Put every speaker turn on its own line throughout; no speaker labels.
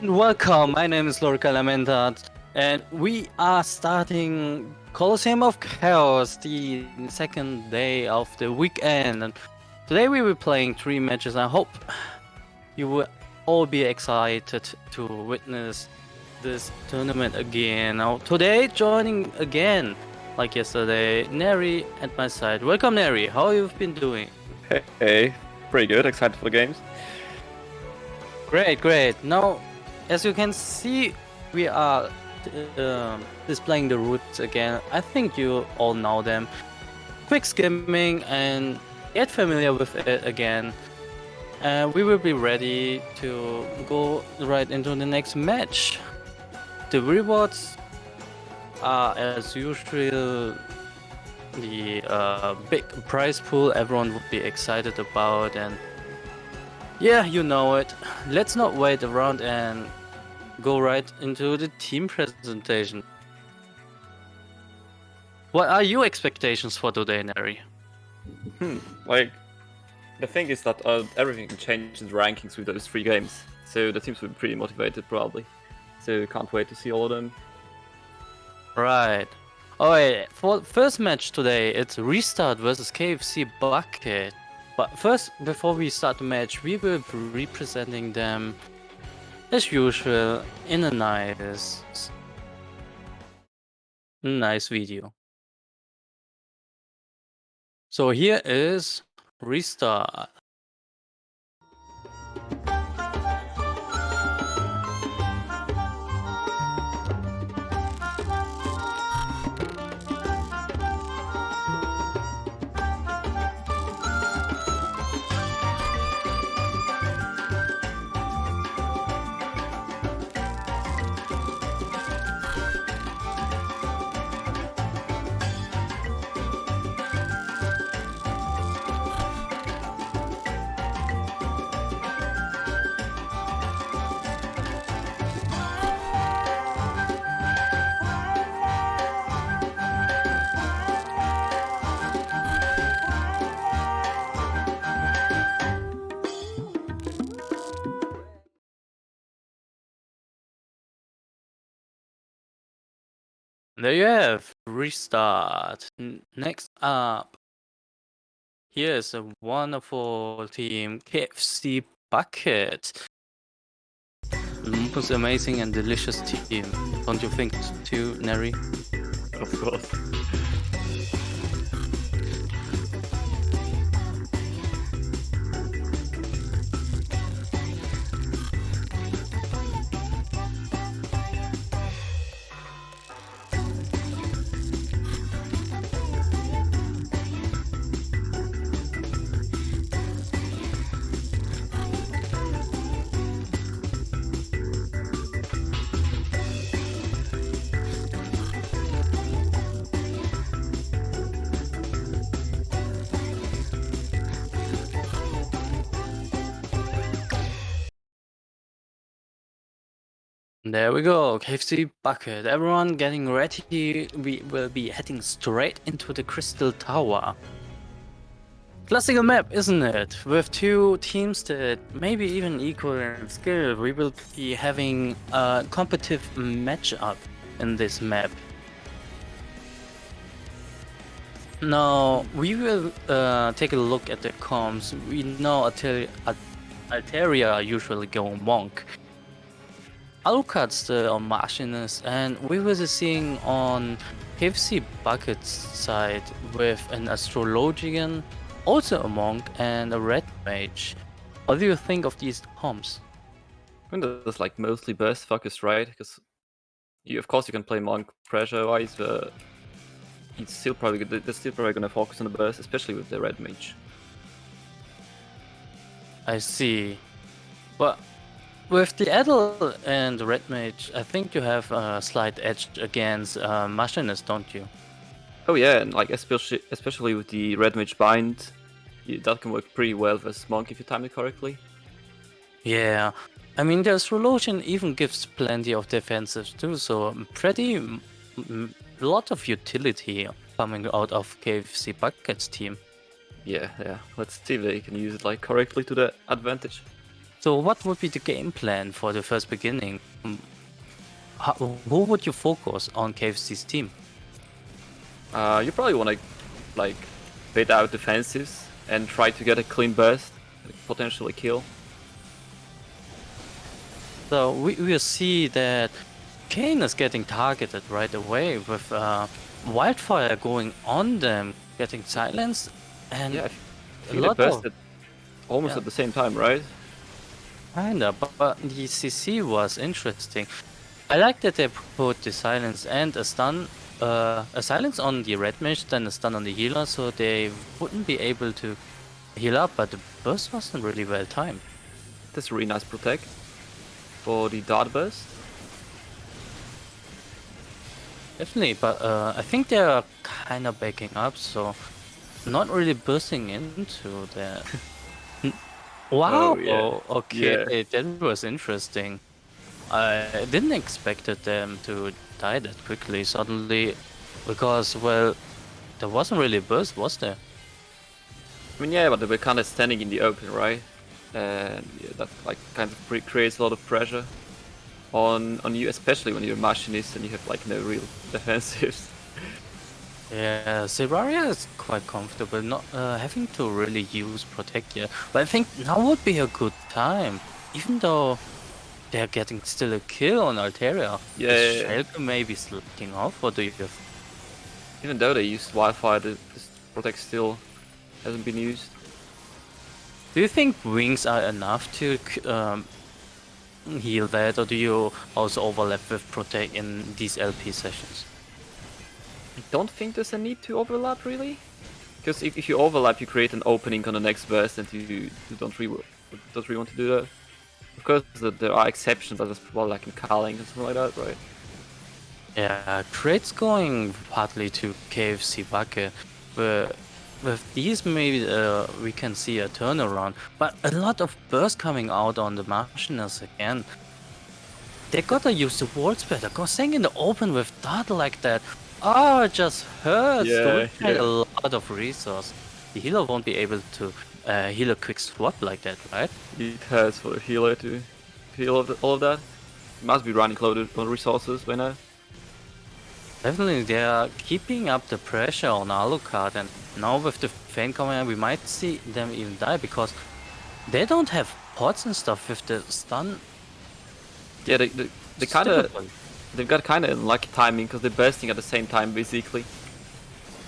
And welcome, my name is Lorca Lamentat, and we are starting Coliseum of Chaos, the second day of the weekend. And today we will be playing 3 matches. I hope you will all be excited to witness this tournament again. Now, today, joining again, like yesterday, Neri at my side. Welcome, Neri. How you been doing?
Hey, pretty good. Excited for the games.
Great, great. Now, as you can see, we are displaying the routes again. I think you all know them. Quick skimming and get familiar with it again. We will be ready to go right into the next match. The rewards are, as usual, the big prize pool everyone would be excited about, and yeah, you know it. Let's not wait around and go right into the team presentation. What are your expectations for today, Neri?
Like, the thing is that everything can change in the rankings with those 3 games, so the teams will be pretty motivated probably. So can't wait to see all of them.
Right. Alright, for first match today, it's Restart versus KFC Bucket. But first, before we start the match, we will be representing them as usual in a nice video. So here is Restart. There you have Restart. Next up, here's a wonderful team, KFC Bucket. The most amazing and delicious team. Don't you think too, Neri?
Of course.
There we go, KFC Bucket. Everyone getting ready. We will be heading straight into the Crystal Tower. Classical map, isn't it? With 2 teams that maybe even equal in skill, we will be having a competitive matchup in this map. Now, we will take a look at the comms. We know Altaria usually go Monk. Alucard's the Machinist, and we will be seeing on KFC Bucket's side with an Astrologian, also a Monk, and a Red Mage. What do you think of these comms?
I think that's like mostly burst focused, right? Because of course you can play Monk pressure-wise, but they're still probably gonna focus on the burst, especially with the Red Mage.
I see. But with the Adel and the Red Mage, I think you have a slight edge against Machinist, don't you?
Oh yeah, and like especially with the Red Mage bind, that can work pretty well with Monk if you time it correctly.
Yeah, I mean the Astrologian even gives plenty of defensives too, so pretty lot of utility coming out of KFC Bucket's team.
Yeah. Let's see if they can use it like correctly to their advantage.
So what would be the game plan for the first beginning? Who would you focus on KFC's team?
You probably want to like bait out defensives and try to get a clean burst, potentially kill.
So we will see that Kane is getting targeted right away with Wildfire going on them, getting silenced, and
Yeah, I
a
think they
lot of
bursted almost
yeah.
at the same time, right?
kinda, but the CC was interesting. I like that they put the silence and a silence on the red mage, then a stun on the healer, so they wouldn't be able to heal up, but the burst wasn't really well timed.
That's a really nice protect for the dart burst.
Definitely, but I think they're kind of backing up, so not really bursting into the. Wow!
Oh yeah,
Okay,
yeah.
that was interesting. I didn't expect them to die that quickly suddenly, because well, there wasn't really a burst, was there?
I mean, yeah, but they were kind of standing in the open, right? And yeah, that like kind of creates a lot of pressure on you, especially when you're a machinist and you have like no real defensives.
Yeah, Sevaria is quite comfortable, not having to really use protect here. But I think now would be a good time, even though they're getting still a kill on Altaria.
Yeah,
Is
yeah, yeah.
Schalke maybe slacking off, or do you have?
Even though they used Wi-Fi, this protect still hasn't been used.
Do you think wings are enough to heal that, or do you also overlap with protect in these LP sessions?
I don't think there's a need to overlap really, because if you overlap, you create an opening on the next burst, and you don't really want to do that. Of course, there are exceptions, as well, like in Carling and something like that, right?
Yeah, crates going partly to KFC bucket. But with these, maybe we can see a turnaround. But a lot of bursts coming out on the Machiners again. They gotta use the walls better. Go staying in the open with that like that. Oh, it just hurts.
Yeah,
We had
yeah.
a lot of resource. The healer won't be able to heal a quick swap like that, right?
It hurts for the healer to heal all of that. It must be running low on resources by now.
Definitely, they are keeping up the pressure on Alucard, and now with the Fane coming in, we might see them even die because they don't have pots and stuff with the stun.
Yeah, they
It's
kind of
difficult.
they've got kind of unlucky timing because they're bursting at the same time basically.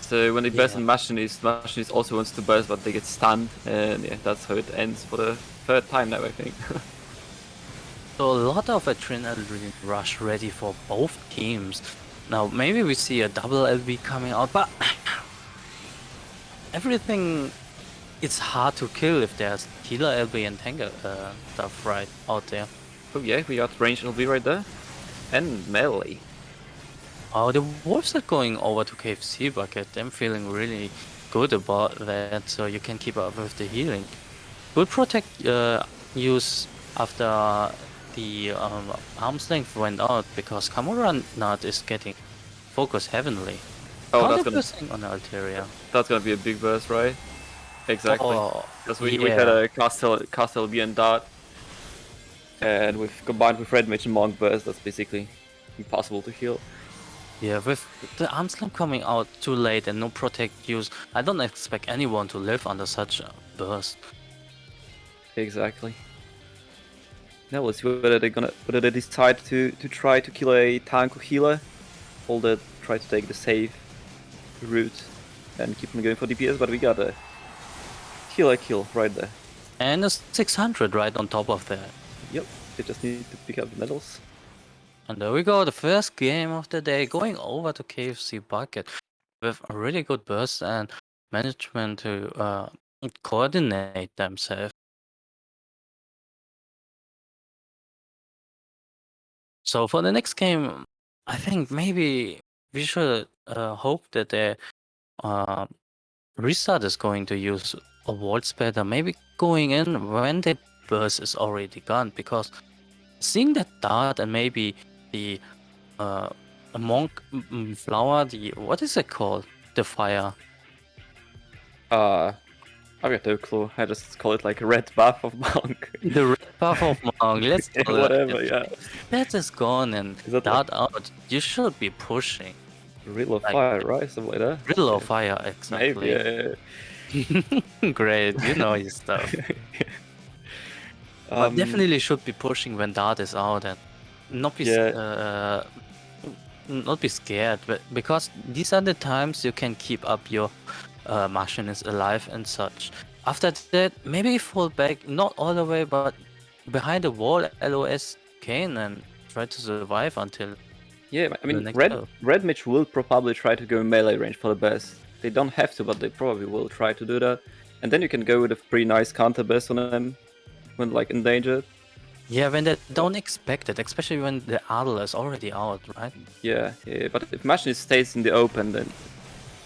So when they burst
Yeah.
in Machinist also wants to burst, but they get stunned, and yeah, that's how it ends for the third time now, I think.
So a lot of adrenaline rush ready for both teams. Now maybe we see a double LB coming out, but everything it's hard to kill if there's healer LB and tanker stuff right out there.
Oh yeah, we got range LB right there, and melee.
Oh, the wolves are going over to KFC bucket. I'm feeling really good about that, so you can keep up with the healing. Good protect use after the arm's length went out because Kamuranat is getting focused heavily.
Oh,
Counter-pressing on Altaria.
that's gonna be a big burst, right? Exactly.
Oh,
Because we had a Castle LB and Dart, and with combined with Red Mage and Monk burst, that's basically impossible to heal.
yeah, with the arm slam coming out too late and no protect use, I don't expect anyone to live under such a burst.
Exactly. Now let's see whether they decide to try to kill a tank or healer, or they try to take the safe route and keep on going for DPS. But we got a healer kill right there.
And a 600 right on top of that.
Yep, they just need to pick up the medals.
And there we go, the first game of the day going over to KFC bucket with a really good burst and management to coordinate themselves. So for the next game, I think maybe we should hope that the uh, restart is going to use a waltz better, maybe going in when the burst is already gone, because seeing that dart and maybe the a monk flower, the what is it called? The fire.
Uh, I got no clue. I just call it like a red buff of Monk.
The red buff of Monk, let's
Yeah,
call it.
whatever, yeah.
That is gone and
Is that
dart out. You should be pushing.
Riddle of
Like,
Fire, right? Something like that?
Riddle of
Yeah.
Fire,
Maybe,
exactly.
yeah.
Great, you know your stuff. But definitely should be pushing when dart is out and not be
Yeah.
not be scared, but because these are the times you can keep up your machinist alive and such. After that, maybe fall back, not all the way, but behind the wall, LOS Kane and try to survive until
Yeah, I
the
mean,
next
Red
level.
Red Mage will probably try to go melee range for the best. They don't have to, but they probably will try to do that. And then you can go with a pretty nice counter best on them when like endangered.
Yeah, when they don't expect it, especially when the Adel is already out, right?
Yeah, yeah. But if Machinist stays in the open, then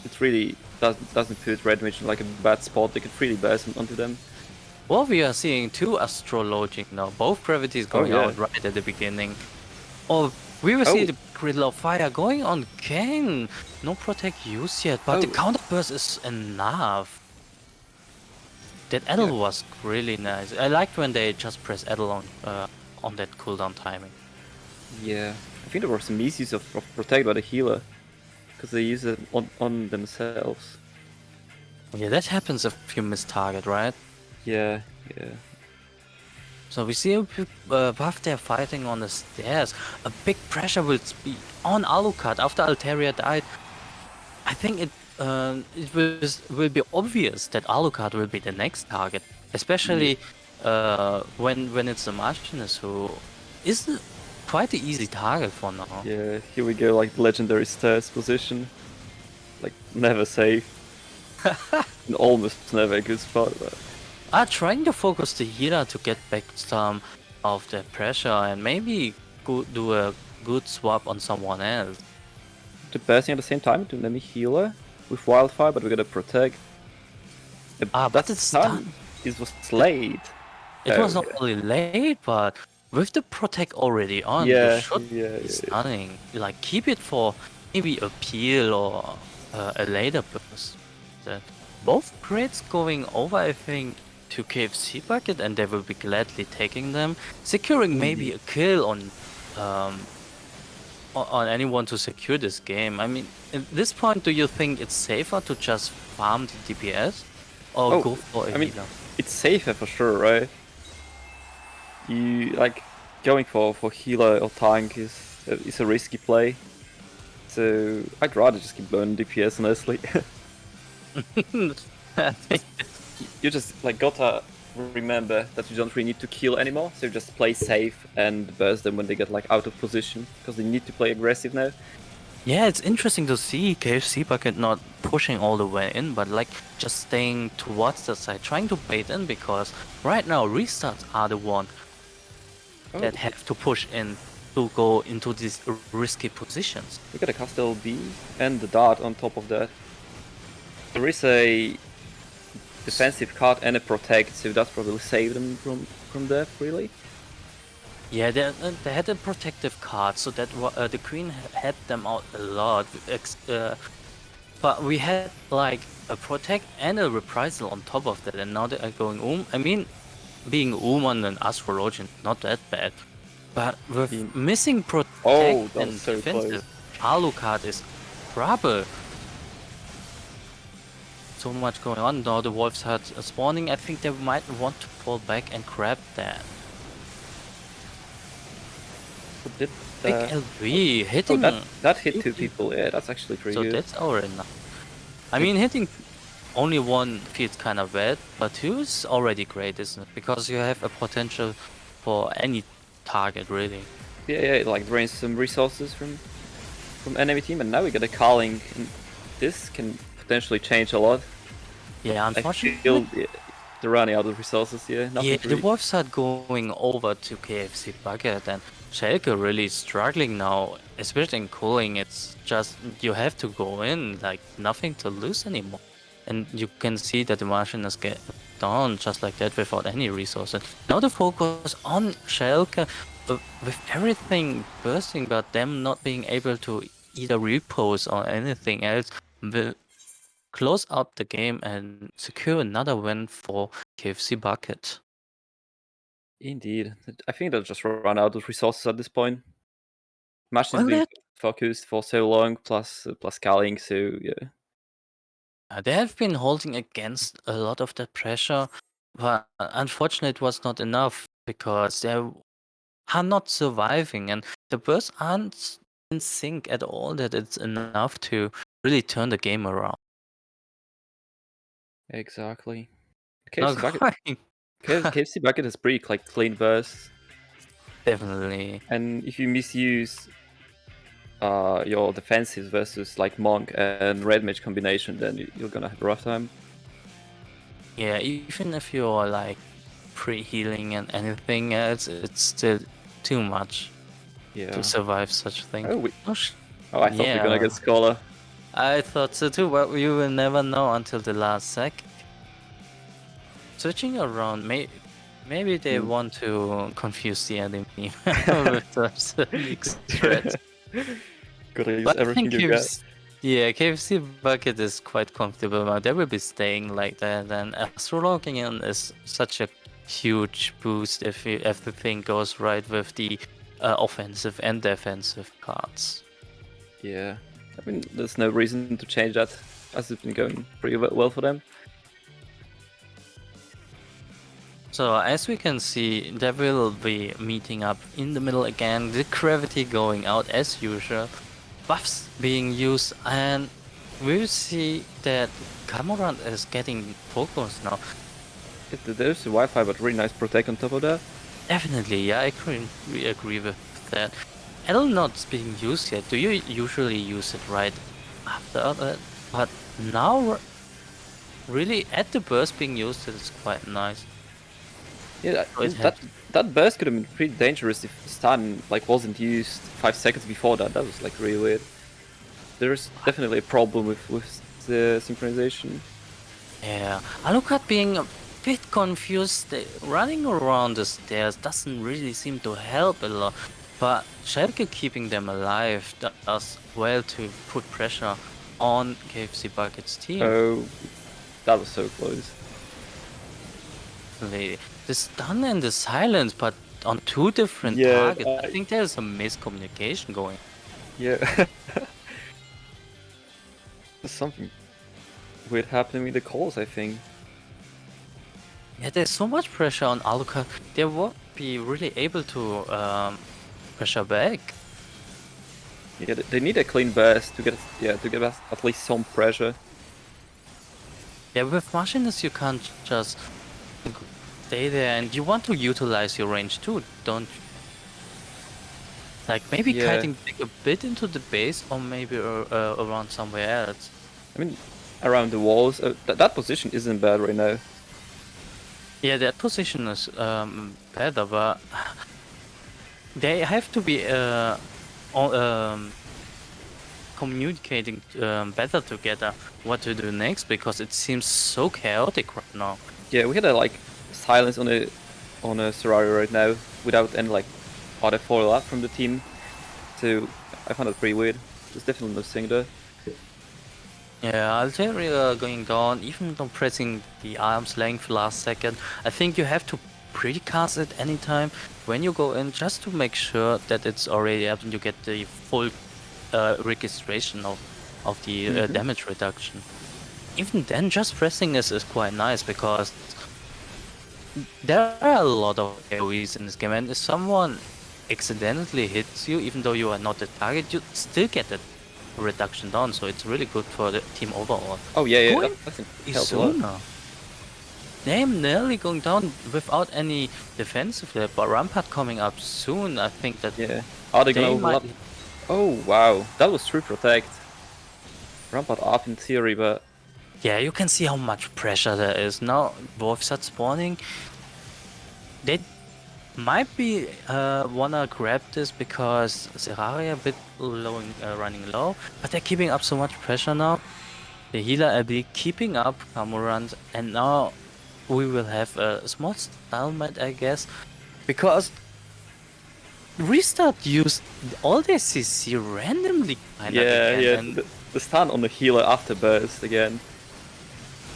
it really doesn't put Red Mage in like a bad spot. They can freely burst onto them.
Well, we are seeing two astrologic now, both gravities going
yeah.
out right at the beginning. Oh, we will see the Riddle of Fire going on Kane. No protect used yet, but the counter burst is enough. That Edel was really nice. I liked when they just press Edel on that cooldown timing.
Yeah, I think there were some easies of protect by the healer because they use it on themselves.
Yeah, that happens if you miss target, right?
Yeah, yeah.
So we see a buff there fighting on the stairs. A big pressure will be on Alucard after Altaria died. I think it will be obvious that Alucard will be the next target, especially when it's the Machinist, who is quite an easy target for now.
Yeah, here we go, like the legendary stairs position. Like, never safe. And almost never a good spot, but...
Trying to focus the healer to get back some of the pressure and maybe do a good swap on someone else.
The bursting at the same time to enemy healer with Wildfire, but we gotta protect.
But it's done.
It was late.
It was not only late, but with the protect already on, you should be stunning. Like, keep it for maybe a peel or a later burst. That both crits going over, I think, to KFC bucket, and they will be gladly taking them, securing maybe a kill on anyone to secure this game. I mean, at this point, do you think it's safer to just farm the DPS or go for a healer?
It's safer for sure, right? You like going for healer or tank is a risky play. So I'd rather just keep burning DPS, honestly. You just like gotta remember that you don't really need to kill anymore, so just play safe and burst them when they get like out of position, because they need to play aggressive now.
Yeah, it's interesting to see KFC bucket not pushing all the way in, but like just staying towards the side, trying to bait in, because right now restarts are the one that have to push in to go into these risky positions.
We got a Castle B and the Dart on top of that. There is a defensive card and a protect, so that's probably saved them from death, really.
Yeah, they had a protective card, so that the queen helped them out a lot. But we had like a protect and a reprisal on top of that, and now they are going I mean, being on an astrologian, not that bad. But with missing protect and
so
defensive, Alucard is trouble. So much going on now. The wolves had a spawning. I think they might want to fall back and grab that. Big LV hitting.
That hit two people. Yeah, that's actually pretty good.
So that's already enough. I mean, hitting only one feels kind of bad, but two is already great, isn't it? Because you have a potential for any target, really.
Yeah, like drains some resources from enemy team, and now we got a calling, and this can potentially change a lot.
Yeah, unfortunately.
They're running out of resources, yeah.
The wolves are going over to KFC bucket, and Schalke really struggling now, especially in cooling. It's just, you have to go in, like nothing to lose anymore. And you can see that the Martians get down just like that without any resources. Now the focus on Schalke, with everything bursting, but them not being able to either repose or anything else, close out the game and secure another win for KFC Bucket.
Indeed. I think they'll just run out of resources at this point. Machine is
Well,
being focused for so long, plus Calling, so yeah.
they have been holding against a lot of that pressure, but unfortunately, it was not enough because they are not surviving, and the bursts aren't in sync at all that it's enough to really turn the game around.
Exactly.
Not
KFC Bucket
quite.
KFC Bucket has pretty like clean bursts,
Definitely.
and if you misuse your defensives versus like Monk and Red Mage combination, then you're gonna have a rough time.
Yeah, even if you're like pre-healing and anything, it's still too much
Yeah.
to survive such a thing.
Oh,
Oh,
I thought we were gonna
yeah.
get Scholar.
I thought so too, but you will never know until the last sec. Switching around, maybe they want to confuse the enemy with those mixed threats.
Gotta use
But I
everything
think
you get.
yeah, KFC Bucket is quite comfortable now. They will be staying like that, and Astrologing in is such a huge boost if everything goes right with the offensive and defensive cards.
Yeah. I mean, there's no reason to change that, as it's been going pretty well for them.
So as we can see, they will be meeting up in the middle again, the gravity going out as usual, buffs being used, and we'll see that Camorant is getting focused now.
There's a Wi-Fi, but really nice protect on top of that.
Definitely, yeah, I couldn't agree with that. L not being used yet. Do you usually use it right after that? But now, really, at the burst being used, it's quite nice.
Yeah,
So it
that burst could have been pretty dangerous if stun like wasn't used 5 seconds before that. That was like really weird. There's definitely a problem with the synchronization.
Yeah, Alucard being a bit confused, running around the stairs doesn't really seem to help a lot. But Schalke keeping them alive does well to put pressure on KFC Bucket's team.
Oh, that was so close.
The stun and the silence, but on two different targets. I think there's some miscommunication going.
Yeah. There's something weird happening with the calls, I think.
Yeah, there's so much pressure on Alucard. They won't be really able to pressure back.
Yeah, they need a clean burst to get at least some pressure.
Yeah, with Machinist you can't just stay there, and you want to utilize your range too, don't you? Like maybe kiting back a bit into the base, or maybe around somewhere else.
I mean, around the walls. That position isn't bad right now.
Yeah, that position is better, but they have to be communicating better together what to do next, because it seems so chaotic right now.
Yeah, we had a like silence on a Serrario right now without any like other follow-up from the team, so I found it pretty weird. There's definitely no sync there.
Yeah, Altaria going down, even though pressing the arm's length last second. I think you have to precast it anytime when you go in, just to make sure that it's already up and you get the full registration of the damage reduction. Even then, just pressing this is quite nice, because there are a lot of AoEs in this game, and if someone accidentally hits you, even though you are not the target, you still get that reduction down, so it's really good for the team overall.
Oh yeah, I think helps a lot.
They're nearly going down without any defensive there, but Rampart coming up soon. I think that
are they gonna overlap? Oh wow, that was true protect. Rampart up in theory, but
yeah, you can see how much pressure there is now. Both start spawning. They might be wanna grab this because Serraria a bit running low, but they're keeping up so much pressure now. The healer Abby keeping up Camorant, and now we will have a small stalemate, I guess, because Restart used all their CC randomly.
The stun on the healer after burst again.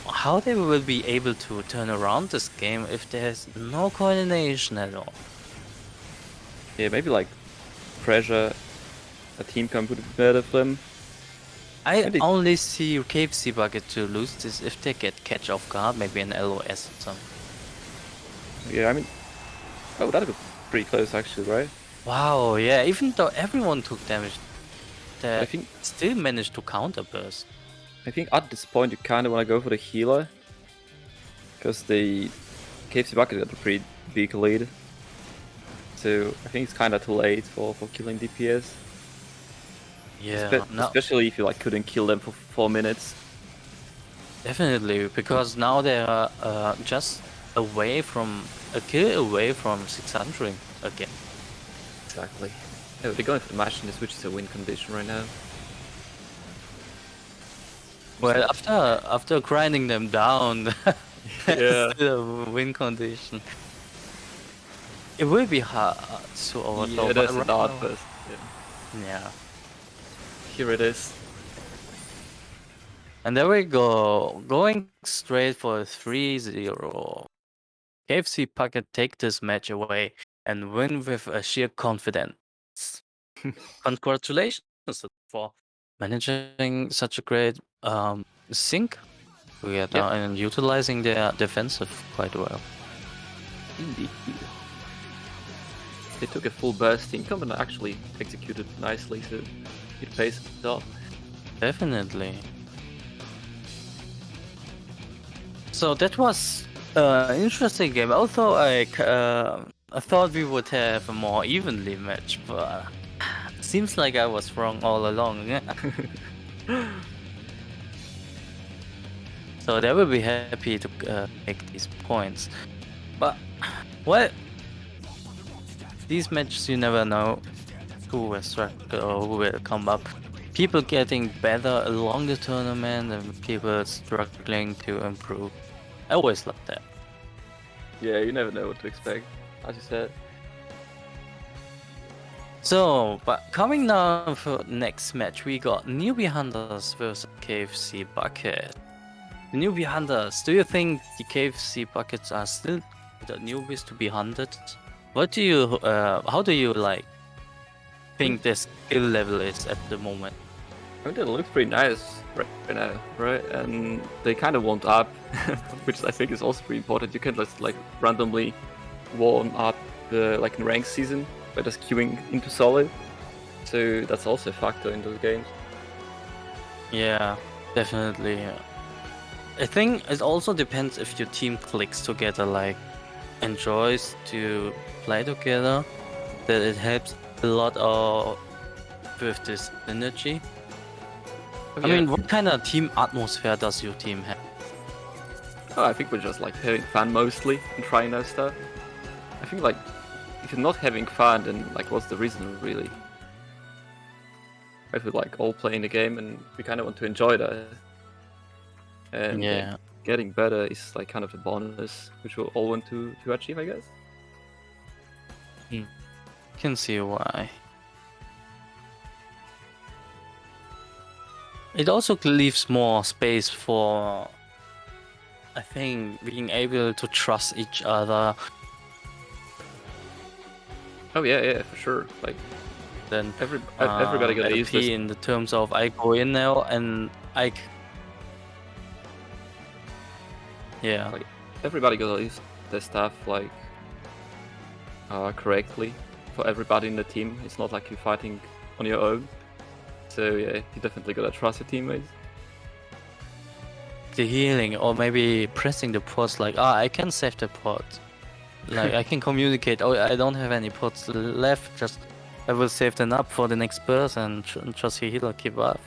how they will be able to turn around this game if there's no coordination at all.
Yeah, maybe like pressure a team can put it better for them.
I
Maybe.
only see KFC Bucket to lose this if they get catch off guard, maybe an LOS or something.
Yeah, I mean, oh, that got pretty close actually, right?
Wow, yeah, even though everyone took damage, they
I think
still managed to counter burst.
I think at this point you kind of want to go for the healer, because the KFC Bucket got a pretty big lead. So I think it's kind of too late for killing DPS.
Yeah, no,
Especially if you like couldn't kill them for 4 minutes.
definitely, because now they are just away from a kill away from 600 again.
Exactly. Oh, they're going for the machine, which is a win condition right now.
Well, after grinding them down,
Yeah.
still a win condition. It will be hard to overthrow.
Yeah,
but
there's a
right
dart
now-
first. Yeah.
Yeah.
Here it is.
And there we go, going straight for a 3-0. KFC Pocket take this match away and win with a sheer confidence. Congratulations for managing such a great sync together
Yep.
and utilizing their defensive quite well.
Indeed. They took a full burst income and actually executed nicely, so it pays off.
Definitely. So that was an interesting game. Although I thought we would have a more evenly match, but seems like I was wrong all along. So they will be happy to make these points. But well, these matches you never know who will struggle or who will come up. People getting better along the tournament and people struggling to improve. I always love that.
Yeah, you never know what to expect, as you said.
So, but coming now for next match, we got Newbie Hunters versus KFC Bucket. The Newbie Hunters, do you think the KFC Buckets are still the newbies to be hunted? What do you, how do you like think their skill level is at the moment?
I mean, it looks pretty nice right now, right? And they kind of want up, which I think is also pretty important. You can just like randomly warm up like in ranked season by just queuing into solid. So that's also a factor in those games.
Yeah, definitely. I think it also depends if your team clicks together, like enjoys to play together, that it helps a lot with this energy. I mean, what kind of team atmosphere does your team have?
Oh, I think we're just like having fun mostly and trying out stuff. I think like if you're not having fun, then like what's the reason really? Right, we're like all playing the game and we kind of want to enjoy that. And
Yeah.
getting better is like kind of a bonus, which we all want to achieve, I guess.
Can see why. It also leaves more space for, I think, being able to trust each other.
Oh yeah, for sure. Like
Then
everybody gonna use this.
in the terms of I go in now and yeah.
Like everybody gonna use their stuff like correctly for everybody in the team. It's not like you're fighting on your own. So yeah, you definitely gotta trust your teammates.
The healing, or maybe pressing the pots, like I can save the pot, like I can communicate. Oh, I don't have any pots left, just I will save them up for the next person, just heal or keep up.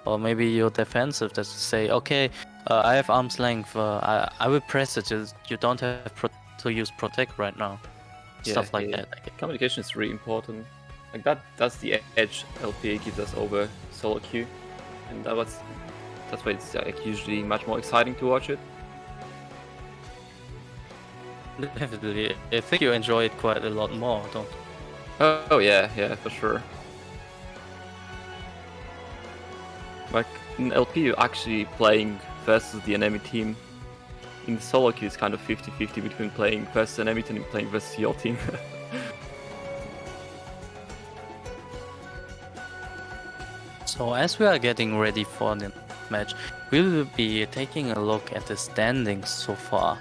Or maybe you're defensive, just say, okay, I have arm's length, I will press it, you don't have to use protect right now. Stuff like that.
Communication is really important. Like that's the edge LPA gives us over solo queue, and that's why it's like usually much more exciting to watch it.
Definitely, I think you enjoy it quite a lot more, don't you?
Oh yeah, for sure. Like in LP, you're actually playing versus the enemy team. In solo queue, it's kind of 50-50 between playing versus enemy team and playing versus your team.
So as we are getting ready for the match, we will be taking a look at the standings so far.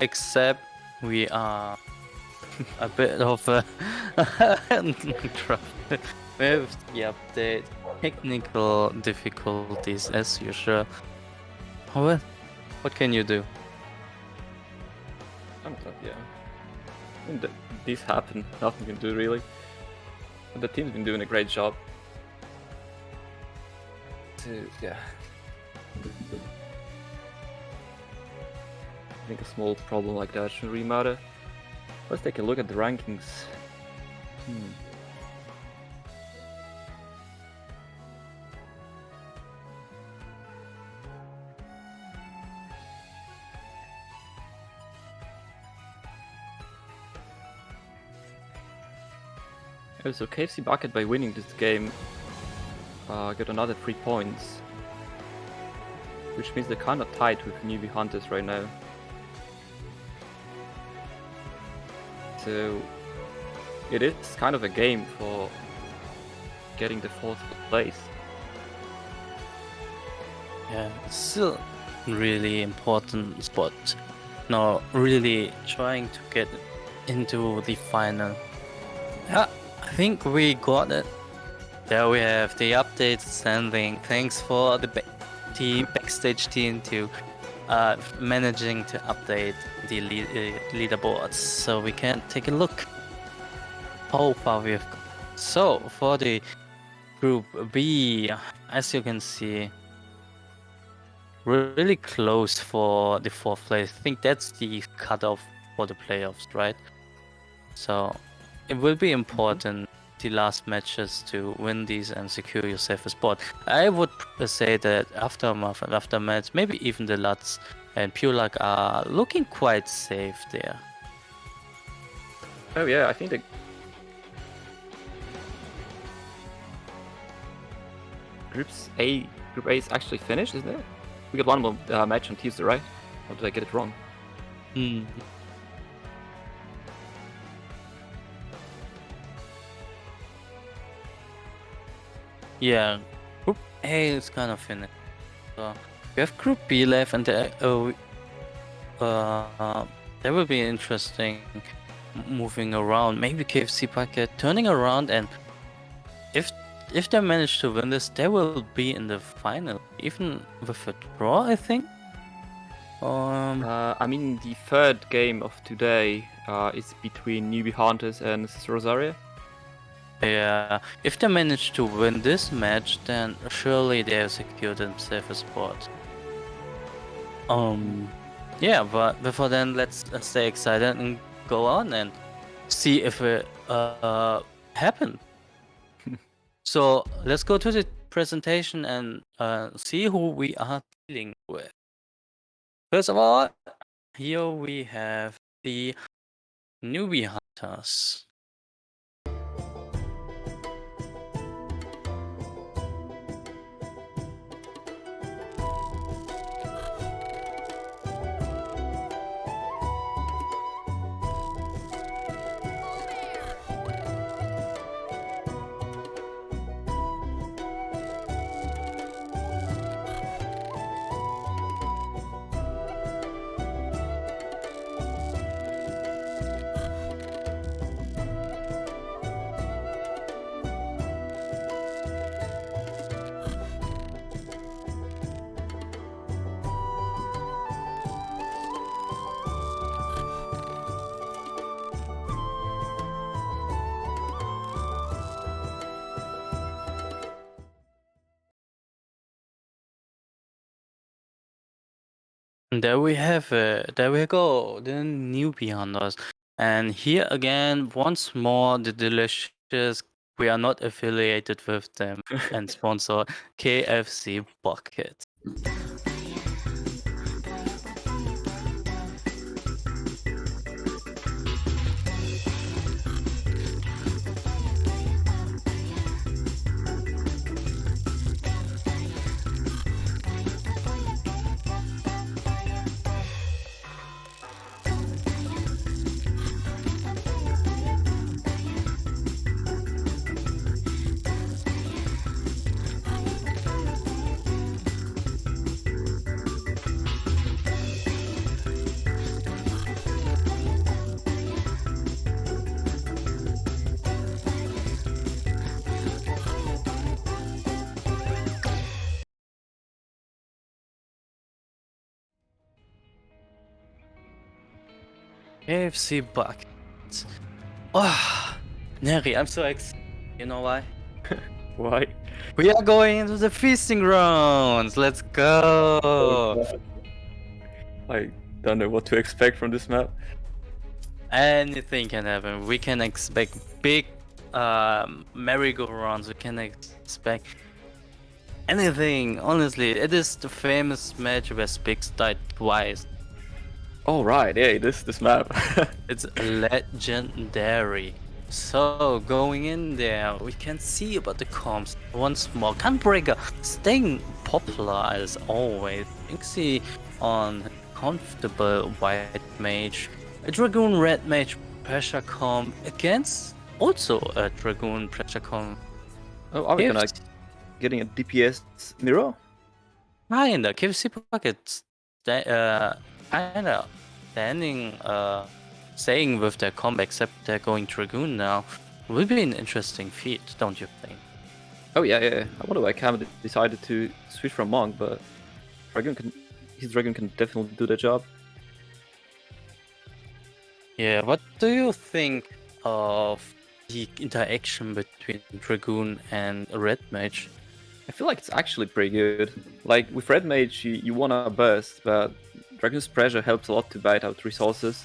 Except we are a bit of a with the update, technical difficulties as usual. What can you do?
Yeah. And this happened. Nothing can do really. But the team's been doing a great job. So yeah. I think a small problem like that shouldn't really matter. Let's take a look at the rankings. Oh, so KFC Bucket, by winning this game, got another 3 points. Which means they're kind of tight with Newbie Hunters right now. So it is kind of a game for getting the 4th place.
Yeah, it's still really important spot. Now really trying to get into the final. Yeah, I think we got it. There we have the update standing. Thanks for the backstage team to managing to update the leaderboards, so we can take a look how far we've gone. So for the group B, as you can see, really close for the 4th place. I think that's the cutoff for the playoffs, right? So it will be important the last matches to win these and secure yourself a spot. I would say that Aftermath and Aftermath, maybe even the Lutz and Pure Luck are looking quite safe there.
Oh yeah, I think the Group A is actually finished, isn't it? We got one more match on Tuesday, right? Or did I get it wrong?
Yeah, Group A is kind of finished. So we have Group B left, and that will be interesting moving around. Maybe KFC Packet turning around, and if they manage to win this, they will be in the final, even with a draw, I think.
I mean, the 3rd game of today is between Newbie Hunters and Rosaria.
Yeah, if they manage to win this match, then surely they have secured themselves a spot. Yeah, but before then, let's stay excited and go on and see if it happened. So let's go to the presentation and see who we are dealing with. First of all, here we have the Newbie Hunters. And there we have it. There we go. The newbie hunters. And here again, once more, the delicious. We are not affiliated with them and sponsor KFC Bucket. KFC Bucket. Oh, Neri, I'm so excited. You know why?
Why?
We are going into the feasting rounds. Let's go.
I don't know what to expect from this map.
Anything can happen. We can expect big merry-go-rounds. We can expect anything. Honestly, it is the famous match where Spix died twice.
Oh right, yeah, this map.
It's legendary. So going in there, we can see about the comps once more. Gunbreaker staying popular as always. Inxie on comfortable white mage. A dragoon red mage pressure comp against also a dragoon pressure comp.
Oh, are we gonna getting a DPS mirror?
Kinda KFC Buckets kinda standing staying with their comp, except they're going dragoon now. Will be an interesting feat, don't you think?
Oh yeah. I wonder why Cam decided to switch from Monk, but his dragon can definitely do the job.
Yeah, what do you think of the interaction between dragoon and red mage?
I feel like it's actually pretty good. Like with Red Mage, you wanna burst, but Dragon's Pressure helps a lot to bite out resources.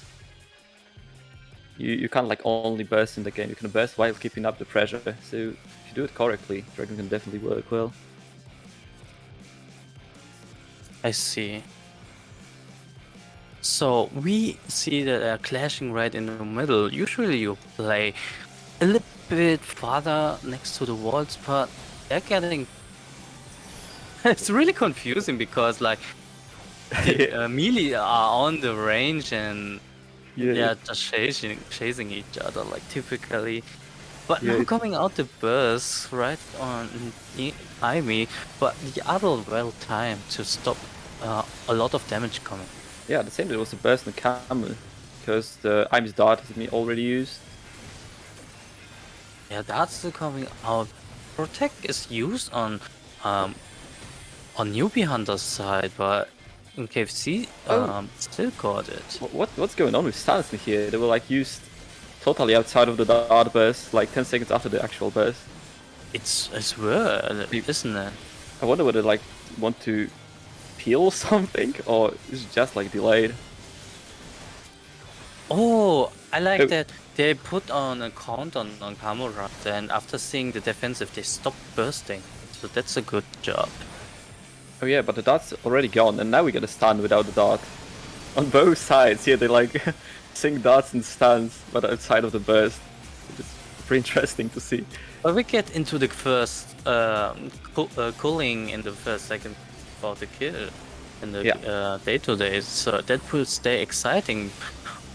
You can't like only burst in the game, you can burst while keeping up the pressure, so if you do it correctly, Dragon can definitely work well.
I see. So we see that they're clashing right in the middle. Usually you play a little bit farther next to the walls, but they're getting... It's really confusing because like the melee are on the range and they're just chasing each other like typically. But now coming out the burst right on Ivy, but the other well timed to stop a lot of damage coming.
Yeah, the same, there was a burst in the Camel, because the Ivy's dart has been already used.
Yeah, that's still coming out. Protect is used on newbie hunter's side, but in KFC still got it.
What's going on with stance in here? They were like used totally outside of the dart burst, like 10 seconds after the actual burst.
It's weird, isn't it?
I wonder whether they like want to peel something, or is it just like delayed?
Oh, I like that they put on a count on Kamura, then after seeing the defensive they stop bursting. So that's a good job.
Oh yeah, but the dart's already gone, and now we get a stun without the dart. On both sides, yeah, they like sing darts and stuns, but outside of the burst. It's pretty interesting to see.
But we get into the first cooling in the first second for the kill in the day-to-day, so that will stay exciting.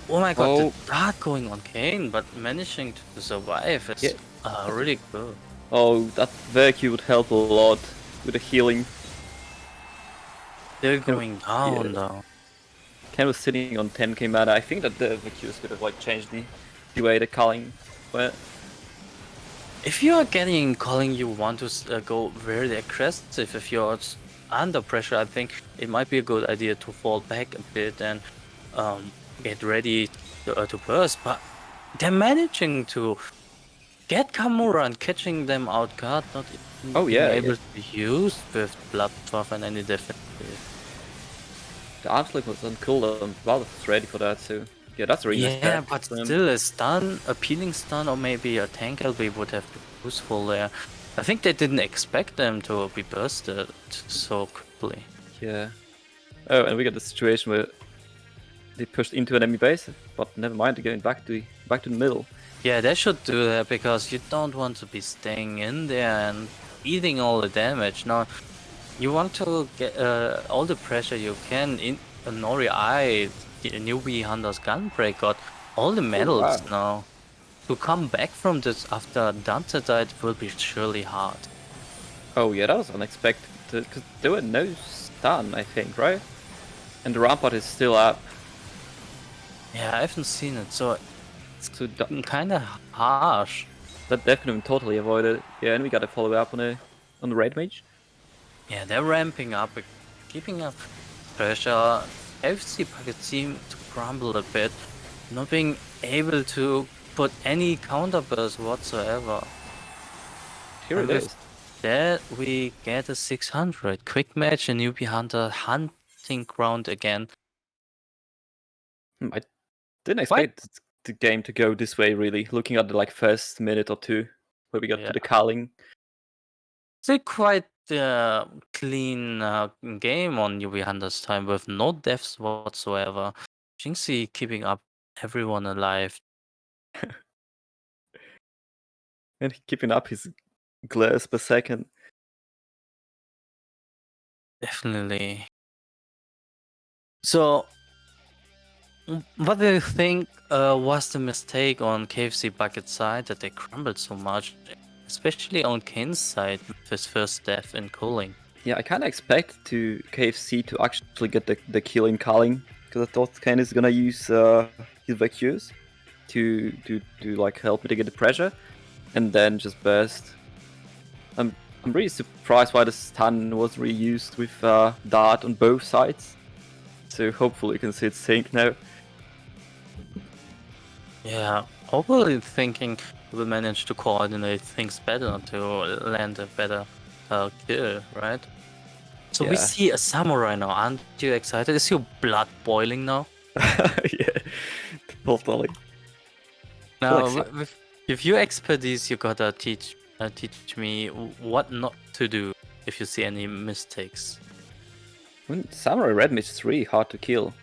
Oh my god, the dart going on Kane, but managing to survive is really good.
Oh, that vacuum would help a lot with the healing.
They're going down though.
Ken was sitting on 10k mana. I think that the vacuums could have like changed the way the culling went.
If you are getting culling, you want to go very aggressive. If you're under pressure, I think it might be a good idea to fall back a bit and get ready to burst. But they're managing to get Kamura and catching them out guard, not even being able to be used with Bloodbath and any defense.
The arm sling was on cooldown. Valve was ready for that, so yeah, that's a really nice
Yeah,
tech
but
from him.
still a stun, a peeling stun, or maybe a tank LB would have been useful there. I think they didn't expect them to be bursted so quickly.
Yeah. Oh, and we got the situation where they pushed into an enemy base, but never mind, they're going back to the middle.
Yeah, they should do that because you don't want to be staying in there and eating all the damage. Now, you want to get all the pressure you can. In Nori I, the newbie Hunter's Gunbreak got all the medals
wow.
now. To come back from this after Dante died will be surely hard.
Oh yeah, that was unexpected, because there were no stun, I think, right? And the rampart is still up.
Yeah, I haven't seen it, so
So
kind of harsh.
that definitely totally avoided. Yeah, and we got to follow up on the raid mage.
Yeah, they're ramping up, keeping up pressure. FC packets seem to crumble a bit, not being able to put any counter burst whatsoever.
Here
And
it
with
is.
that, we get a 600. Quick match, a newbie hunter hunting ground again.
I didn't
Quite,
expect the game to go this way, really. Looking at the first minute or two, where we got to
yeah,
the culling.
still quite clean game on newbie hunters time with no deaths whatsoever. Jinxie keeping up everyone alive.
And keeping up his glares per second.
Definitely. So, what do you think was the mistake on KFC Bucket's side that they crumbled so much, especially on Kane's side with his first death in cooling?
Yeah, I kind of expect KFC to actually get the kill in culling, because I thought Kane is gonna use his vacuums to help mitigate the pressure, and then just burst. I'm really surprised why the stun was reused with dart on both sides. So hopefully you can see it sync now.
Yeah, hopefully thinking we'll manage to coordinate things better to land a better kill, right? So we
Yeah.
see a samurai now. Aren't you excited? Is your blood boiling now?
Yeah, totally.
Now,
Excited.
with your expertise, you gotta teach me what not to do if you see any mistakes.
I mean, Samurai Red Mage is really hard to kill.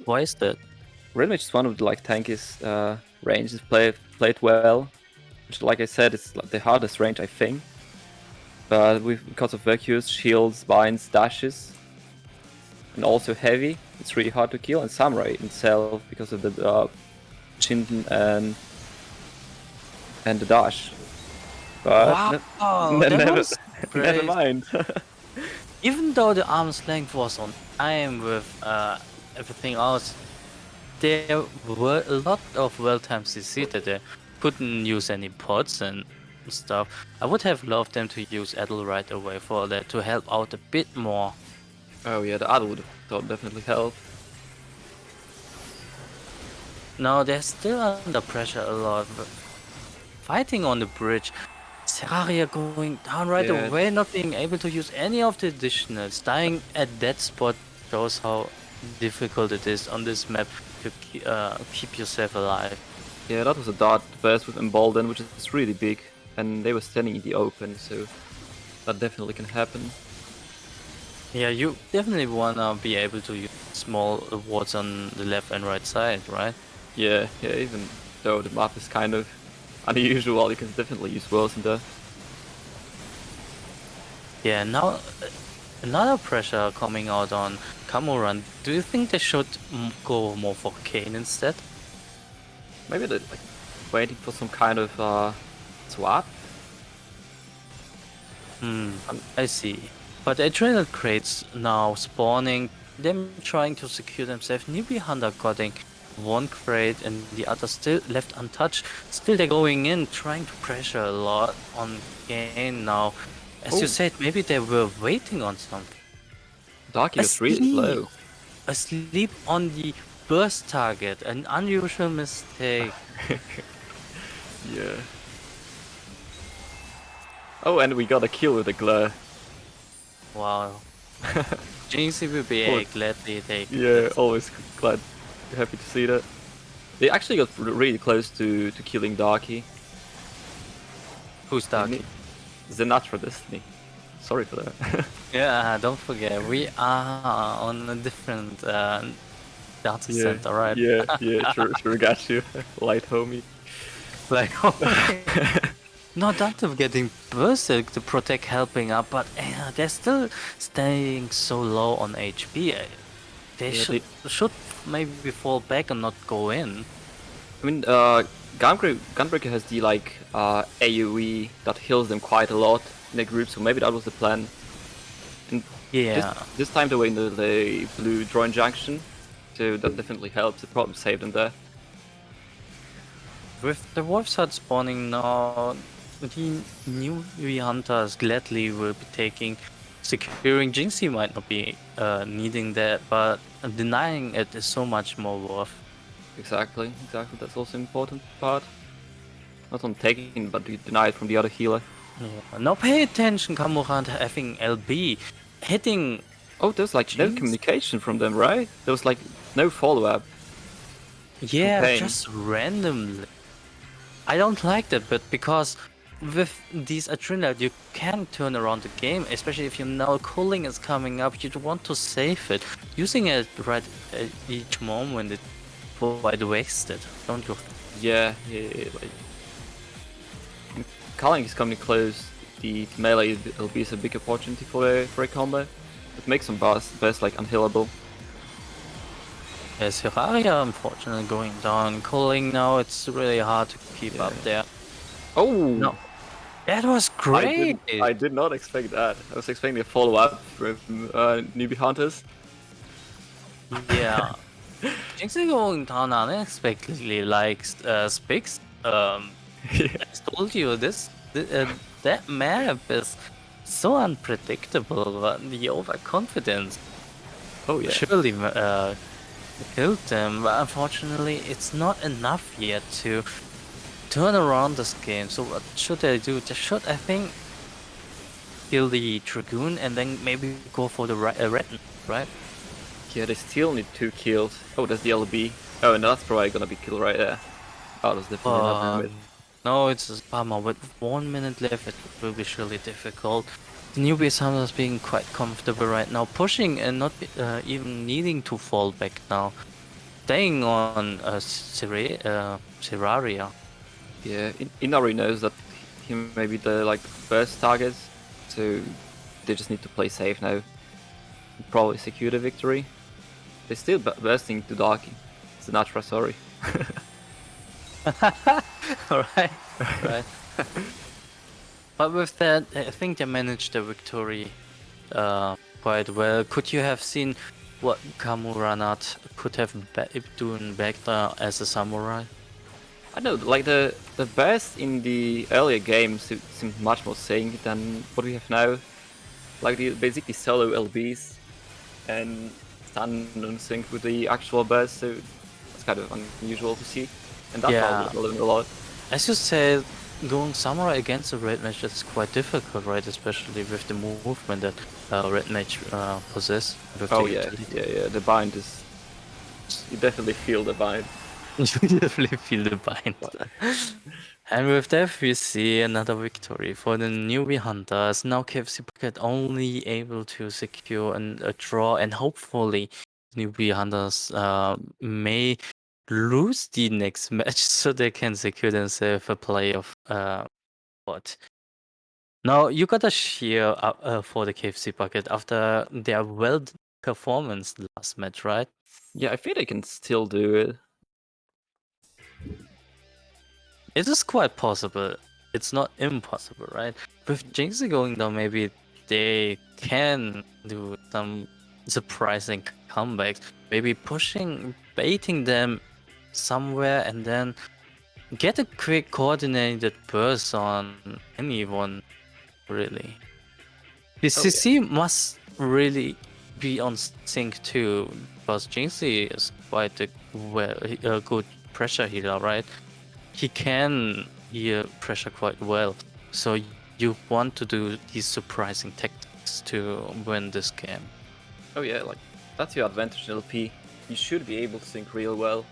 Why is that?
Red Mage is one of the tankiest ranges played well. Which, like I said, is the hardest range, I think. But because of vacuums, shields, binds, dashes, and also heavy, it's really hard to kill. And Samurai itself, because of the Shinden and the dash. But
Wow, that
never,
was
never
great.
mind.
Even though the arm's length was on time with everything else, there were a lot of well-timed CC that they couldn't use any pods and stuff. I would have loved them to use Adel right away for that to help out a bit more.
Oh yeah, the other would have definitely helped.
Now they're still under pressure a lot. Fighting on the bridge. Terraria going down right
Yeah.
away, not being able to use any of the additionals. Dying at that spot shows how difficult it is on this map to keep yourself alive.
Yeah, that was a dart burst with Embolden, which is really big, and they were standing in the open, so that definitely can happen.
Yeah, you definitely wanna be able to use small wards on the left and right side, right?
Yeah, even though the map is kind of unusual, you can definitely use worlds in there.
Yeah, now another pressure coming out on Cameron. Do you think they should go more for Kane instead?
Maybe they're waiting for some kind of swap.
I see. But adrenal crates now spawning, them trying to secure themselves. Newbie Hunter getting one crate and the other still left untouched. Still they're going in, trying to pressure a lot on Kane now. As you said, maybe they were waiting on something.
Darky was really low.
Asleep on the burst target, an unusual mistake.
Yeah. Oh, and we got a kill with a glare.
Wow. Jinxie will be
Cool.
gladly take
Yeah,
this.
always glad, happy to see that. They actually got really close to killing Darky.
Who's Darky?
Zenatra Destiny. Sorry for that.
Yeah, don't forget, we are on a different data
Yeah,
center, right?
yeah, sure, got you. Light homie.
Like, not that of getting Berserk to protect helping up, but they're still staying so low on HP. They
Yeah,
should maybe fall back and not go in.
I mean, Gunbreaker has the like AoE that heals them quite a lot in the group, so maybe that was the plan. And
Yeah.
this time they were in the blue drawing junction, so that definitely helps. It probably saved them there.
With the Wolf's Heart spawning now, the new V Hunters gladly will be taking. Securing Jinxie might not be needing that, but denying it is so much more worth.
Exactly. That's also an important part. Not on taking, but you deny it from the other healer.
Yeah. Now pay attention, Kamuran having LB. Hitting.
Oh, there's like no
Jinx?
communication from them, right? There was like no follow-up.
Yeah,
Campaign.
just randomly. I don't like that, but because with these Adrenal, you can turn around the game, especially if you know cooling is coming up, you want to save it. Using it right at each moment, it's quite wasted, don't you?
Yeah, like... Culling is coming close. The melee will be a big opportunity for a combo. It makes some burst like unhillable.
Yes, Hiraria unfortunately going down. Cooling now, it's really hard to keep up there.
Oh!
No. That was great!
I did not expect that. I was expecting a follow-up from newbie hunters.
Yeah. Jinxie going down unexpectedly like Spix. I told you that map is so unpredictable, but the overconfidence surely killed them. But unfortunately, it's not enough yet to turn around this game. So what should they do? They should, I think, kill the Dragoon and then maybe go for the red, right?
Yeah, they still need 2 kills. Oh, that's the LB. Oh, and that's probably gonna be killed right there. Oh, that's definitely not it.
No, it's a bummer. With 1 minute left, it will be surely difficult. The newbie Summoners being quite comfortable right now, pushing and not even needing to fall back now. Staying on Terraria.
Yeah, Inari knows that he may be the like first target, so they just need to play safe now. Probably secure the victory. They're still bursting to Darky. Sinatra, sorry.
Right. But with that, I think they managed the victory quite well. Could you have seen what Kamuranat could have done back there as a samurai?
I know, like the best in the earlier games seemed much more saying than what we have now. Like basically solo LBs and stun and sync with the actual best, so it's kind of unusual to see. And that's how I learned a lot.
As you said, going samurai against a red mage is quite difficult, right? Especially with the movement that red mage possess.
Oh yeah, the bind is... You definitely feel the bind.
You definitely feel the bind. And with that, we see another victory for the newbie hunters. Now KFC Pocket only able to secure a draw, and hopefully newbie hunters may lose the next match so they can secure themselves a playoff spot. Now you got a cheer for the KFC Pocket after their well performance last match, right?
Yeah, I feel they can still do it.
It is quite possible. It's not impossible, right? With Jinxie going down, maybe they can do some surprising comebacks. Maybe baiting them somewhere and then get a quick coordinated burst on anyone, really. The CC must really be on sync too, because Jinxie is quite a good pressure healer, right? He can heal pressure quite well, so you want to do these surprising tactics to win this game.
Oh yeah, like that's your advantage in LP. You should be able to sync real well.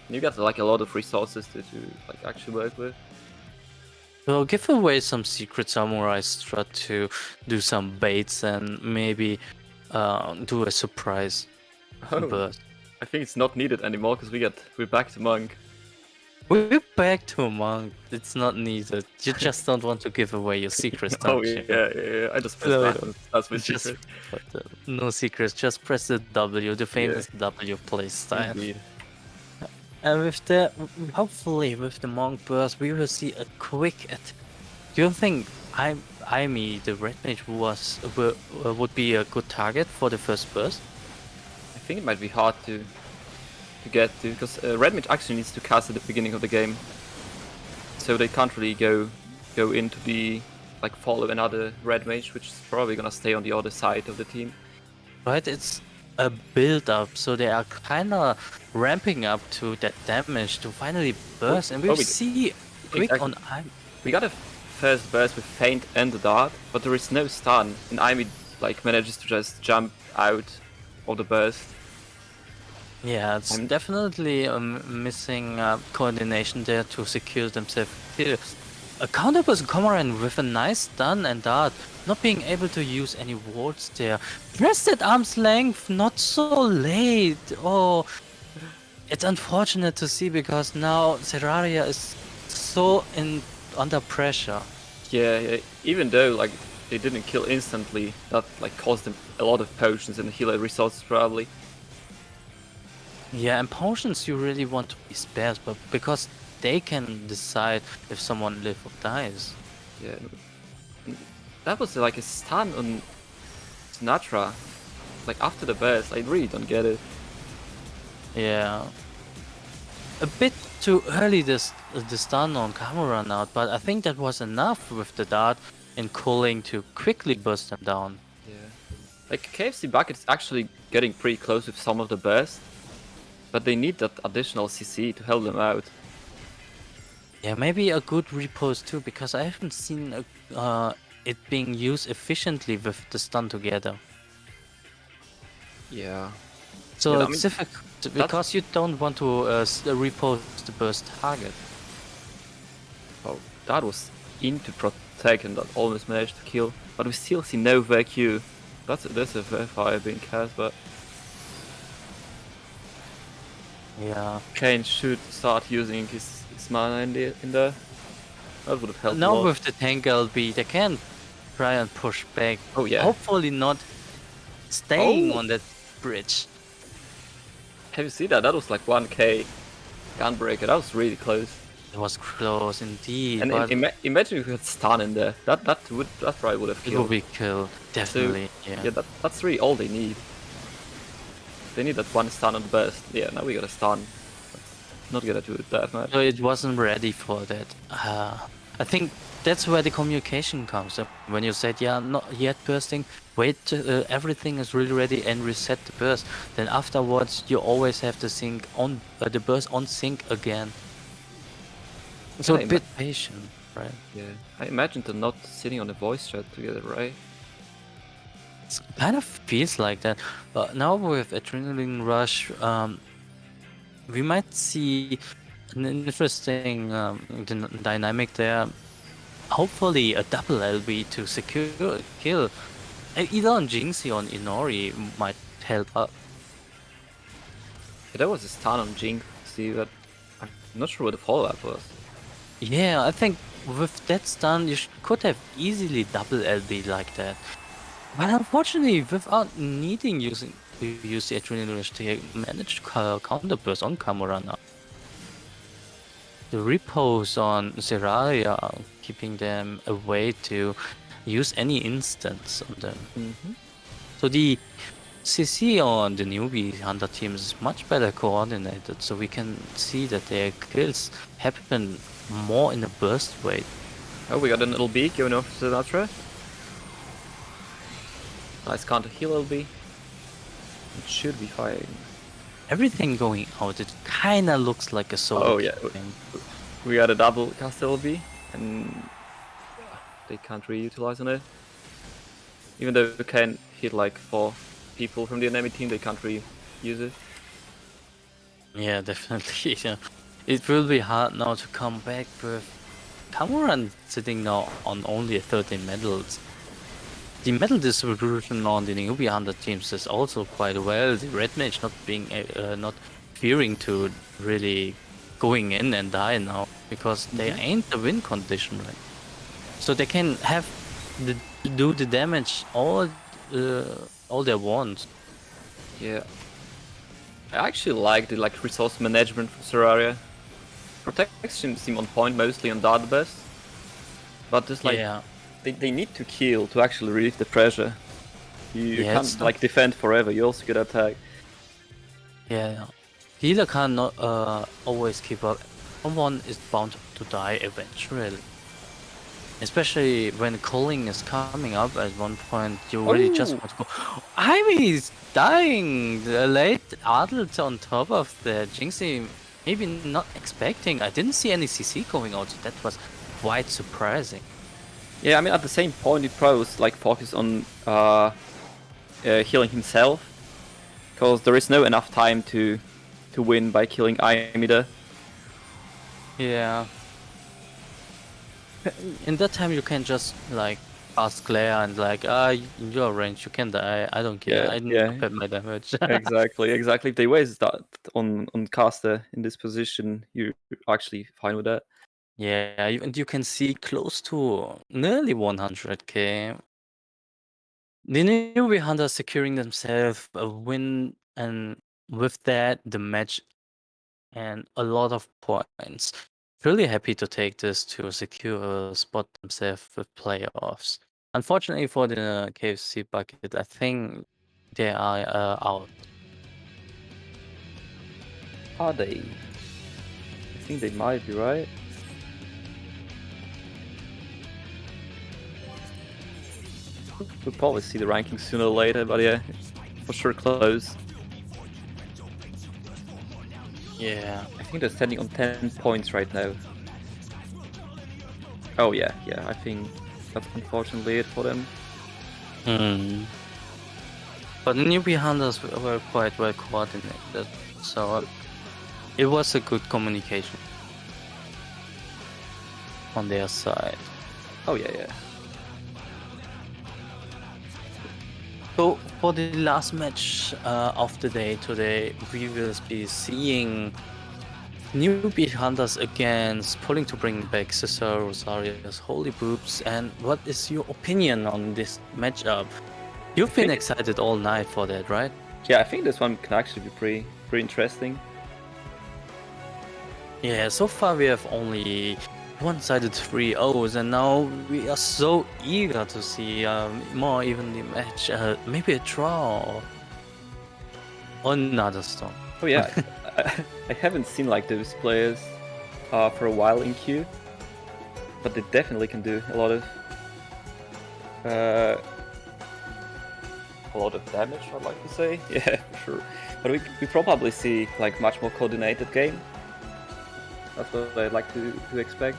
You got like a lot of resources to like actually work with.
Well, give away some secret samurai strat to do some baits and maybe do a surprise
Oh,
burst.
I think it's not needed anymore because we're back to monk.
We're back to a monk. It's not needed. You just don't want to give away your secrets,
Oh
don't you?
yeah. I just pressed
No,
that. That's my
just
secret.
no secrets. Just press the W, the
Yeah.
famous W play style.
Indeed.
And hopefully with the monk burst, we will see a quick. Do you think Aimi, the red mage, would be a good target for the first burst?
I think it might be hard to get to because red mage actually needs to cast at the beginning of the game, so they can't really go into the like follow another red mage, which is probably gonna stay on the other side of the team.
Right, it's a build up, so they are kind of ramping up to that damage to finally burst, and we see quick
exactly.
on Aimi.
We got a first burst with feint and the dart, but there is no stun, and Aimi like manages to just jump out of the burst.
Yeah, it's definitely missing coordination there to secure themselves here. A counter person Cormoran with a nice stun and dart, not being able to use any wards there. Pressed at arm's length, not so late. Oh, it's unfortunate to see because now Terraria is so under pressure.
Yeah, even though like they didn't kill instantly, that like cost them a lot of potions and healer resources probably.
Yeah, and potions you really want to be spared, but because they can decide if someone lives or dies.
Yeah, that was like a stun on Sinatra. Like after the burst, I really don't get it.
Yeah, a bit too early the stun on Cameron out, but I think that was enough with the dart and cooling to quickly burst them down.
Yeah, like KFC Bucket is actually getting pretty close with some of the burst, but they need that additional CC to help them out.
Yeah, maybe a good repose too, because I haven't seen it being used efficiently with the stun together.
Yeah.
So
Yeah,
it's difficult because you don't want to repose the burst target.
Oh, that was into protect and that almost managed to kill, but we still see no VQ. That's a fire being cast, but
Yeah.
Kane should start using his mana in there. That would have helped.
Now with the tank LB, they can try and push back.
Oh yeah.
Hopefully not staying on that bridge.
Have you seen that? That was like 1k gunbreaker. That was really close.
It was close indeed.
And
but
imagine if you had stun in there. That probably would have
it
killed.
will be killed, definitely.
So,
yeah.
That's really all they need. They need that one stun on the burst. Yeah, now we got a stun. Not gonna do it that much.
So it wasn't ready for that. I think that's where the communication comes up. When you said, yeah, not yet bursting, wait, everything is really ready and reset the burst. Then afterwards, you always have to sync on the burst on sync again. So a bit patient, right?
Yeah, I imagine them not sitting on a voice chat together, right?
It kind of feels like that. Now with Adrenaline Rush, we might see an interesting dynamic there. Hopefully a double LB to secure a kill. Either on Jinxie or on Inori might help up.
Yeah, there was a stun on Jinxie, but I'm not sure what the follow-up was.
Yeah, I think with that stun you could have easily double LB like that. But unfortunately, without needing to use the Adrenaline Rush, they managed to counter burst on Kamurana. The repose on Zeralia, keeping them away to use any instance on them. So the CC on the newbie Hunter teams is much better coordinated, so we can see that their kills happen more in a burst way.
Oh, we got an LB going off Sinatra. Nice counter heal LB. It should be fine.
Everything going out, it kinda looks like a solo.
Oh yeah, we got a double cast LB, and they can't really utilize on it. Even though we can hit like 4 people from the enemy team, they can't really use it.
Yeah, definitely. Yeah. It will be hard now to come back with Cameron sitting now on only 13 medals. The medal distribution on the newbie 100 teams is also quite well. The red mage not fearing to really going in and die now because they ain't the win condition, right? So they can have do the damage all they want.
Yeah. I actually like the resource management for Terraria. Protection seem on point mostly on database. But just like
Yeah.
they need to kill to actually relieve the pressure. You can't like defend forever, you also get attack.
Yeah. Healer cannot always keep up. Someone is bound to die eventually. Especially when calling is coming up at one point, you really just want to go. Ivy's dying! The late adult on top of the Jinxie, maybe not expecting. I didn't see any CC going out, so that was quite surprising.
Yeah, I mean at the same point he probably was like focused on healing himself. Because there is no enough time to win by killing Aimida.
Yeah. In that time you can just like ask Claire and like, in your range you can die, I don't care, I didn't prepare my damage.
exactly. If they waste that on caster in this position, you're actually fine with that.
Yeah, and you can see close to nearly 100k. The newbie hunters securing themselves a win, and with that the match and a lot of points. Really happy to take this to secure a spot themselves with playoffs. Unfortunately for the KFC bucket, I think they are out.
Are they? I think they might be, right? We'll probably see the rankings sooner or later, but yeah, for sure close.
Yeah.
I think they're standing on 10 points right now. Oh yeah, I think that's unfortunately it for them.
But the newbie hunters were quite well coordinated, so it was a good communication on their side.
Oh yeah.
So for the last match of the day today, we will be seeing newbie hunters against pulling to bring back Cesar Rosaria's Holy Boobs. And what is your opinion on this matchup? You've been excited all night for that, right?
Yeah, I think this one can actually be pretty interesting.
Yeah, so far we have only one-sided 3-0s, and now we are so eager to see more evenly match. Maybe a draw or another storm.
Oh yeah, I haven't seen like those players for a while in queue, but they definitely can do a lot of damage, I'd like to say. Yeah, for sure. But we probably see like much more coordinated game. That's what I'd like to expect.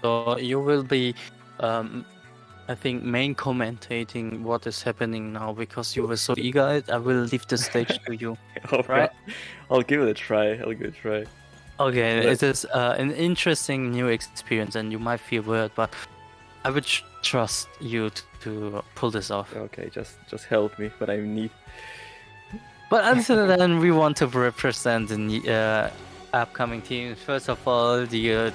So you will be, I think, main commentating what is happening now because you were so eager. I will leave the stage to you. Right?
I'll give it a try.
Okay, it is an interesting new experience, and you might feel weird, but I would trust you to pull this off.
Okay, just help me when I need.
But until then, we want to represent the upcoming teams. First of all, the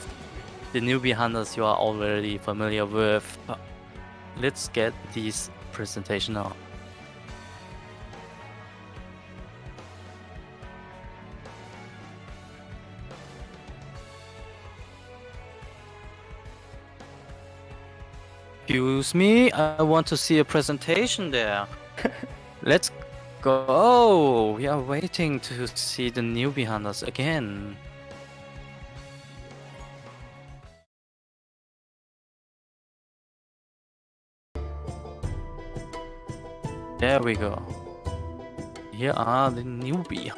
newbie hunters you are already familiar with. Let's get these presentation on. Excuse me, I want to see a presentation there. Let's go. We are waiting to see the newbie hunters again. There we go. Here are the newbie.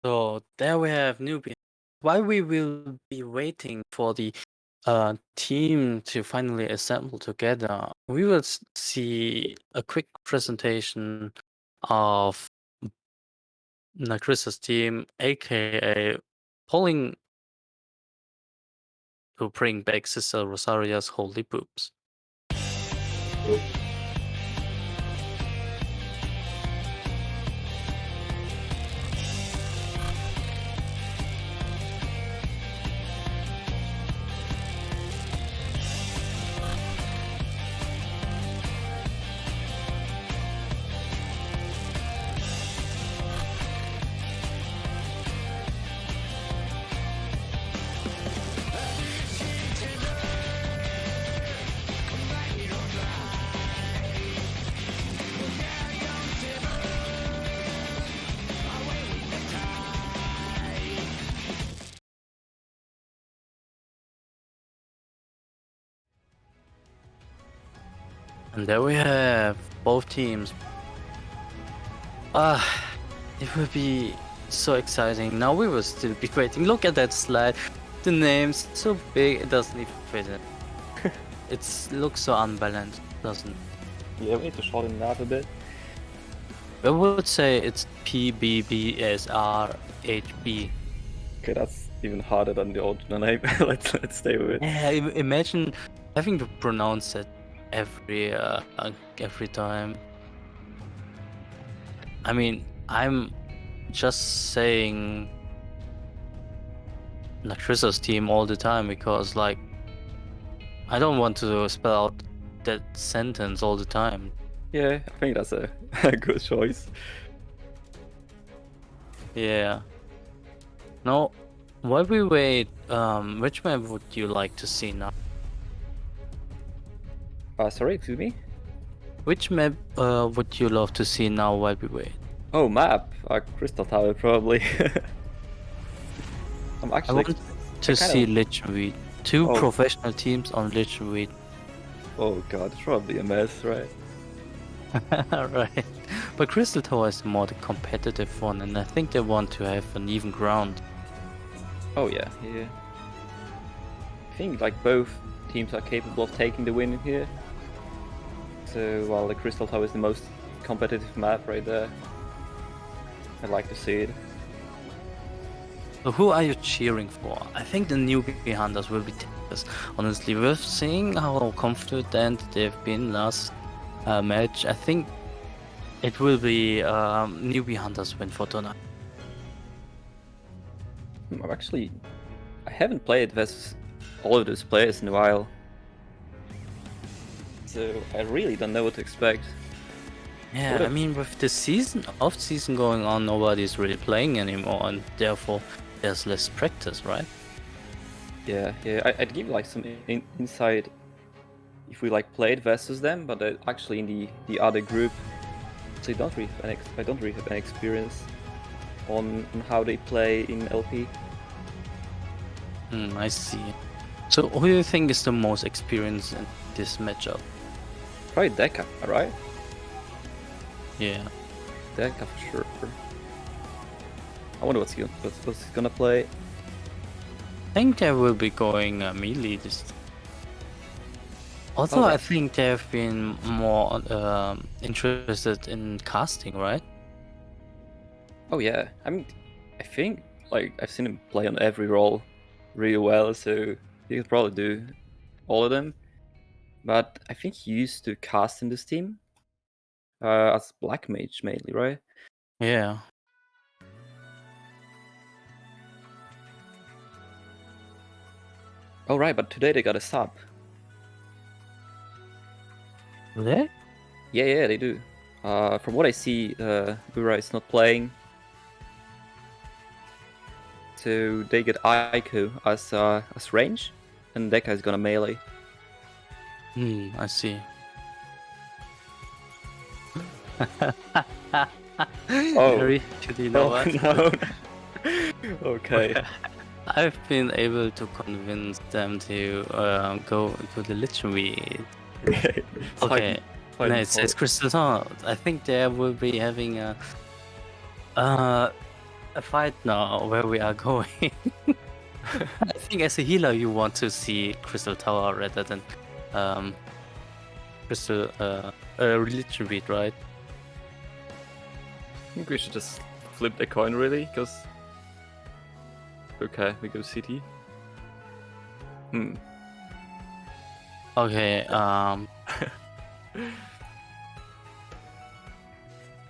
So there we have newbie. While we will be waiting for the team to finally assemble together, we will see a quick presentation of Chris's team, aka polling to bring back Sister Rosaria's holy boobs. And there we have both teams. It will be so exciting. Now we will still be waiting. Look at that slide. The name's so big, it doesn't even fit in. It looks so unbalanced, doesn't it?
Yeah, we need to shorten that a bit.
I would say it's PBBSRHB.
Okay, that's even harder than the original name. let's stay with it.
Yeah, imagine having to pronounce it every time. I mean, I'm just saying Nakrisa's team all the time because, like, I don't want to spell out that sentence all the time.
Yeah, I think that's a good choice.
Yeah. Now, while we wait, which map would you like to see now?
Sorry, excuse me?
Which map would you love to see now while we wait?
Oh, map! Crystal Tower, probably. I'm
I
actually...
want to see Lich-Weed. Two
Oh.
professional teams on Lich-Weed.
Oh god, it's probably a mess, right?
Right. But Crystal Tower is more the competitive one, and I think they want to have an even ground.
Oh yeah. I think like both teams are capable of taking the win here. So while the Crystal Tower is the most competitive map right there, I'd like to see it.
So who are you cheering for? I think the newbie hunters will be takers. Honestly, we're seeing how confident they've been last match. I think it will be newbie hunters win for tonight.
I haven't played versus all of those players in a while. So I really don't know what to expect.
Yeah, I mean, with the off-season going on, nobody's really playing anymore, and therefore there's less practice, right?
Yeah, I'd give like some insight if we like played versus them, but they're actually in the other group, so I don't really have any experience on how they play in LP.
I see. So who do you think is the most experienced in this matchup?
Probably Deka, right?
Yeah.
Deka for sure. I wonder what's he gonna play.
I think they will be going melee this. Although I think they've been more interested in casting, right?
Oh yeah, I mean, I think like I've seen him play on every role really well, so he could probably do all of them. But I think he used to cast in this team as Black Mage mainly, right?
Yeah.
Oh right, but today they got a sub.
Do they?
Yeah, they do. From what I see, Bura is not playing, so they get Aiko as range, and Deka is gonna melee.
I see.
Oh.
Very actually, you know what?
No. Okay.
I've been able to convince them to go to the Lich-Weed. Okay. No, it says Crystal Tower. I think they will be having a a fight now where we are going. I think as a healer, you want to see Crystal Tower rather than Crystal Religion Read, right?
I think we should just flip the coin really, because... Okay, we go city.
Okay,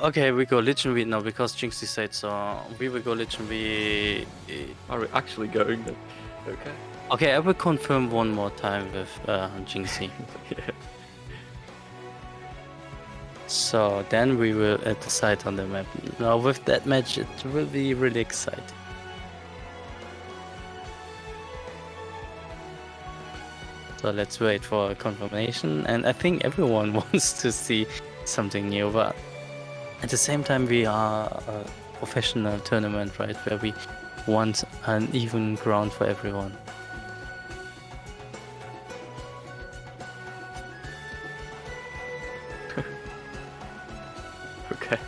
okay, we go Legion Read now because Jinxie said so. We will go Legion Read.
Are we actually going then? Okay.
Okay, I will confirm one more time with Jinxie.
Yeah.
So then we will decide on the map. Now with that match, it will be really exciting. So let's wait for a confirmation, and I think everyone wants to see something new, but at the same time we are a professional tournament, right, where we want an even ground for everyone.
Okay.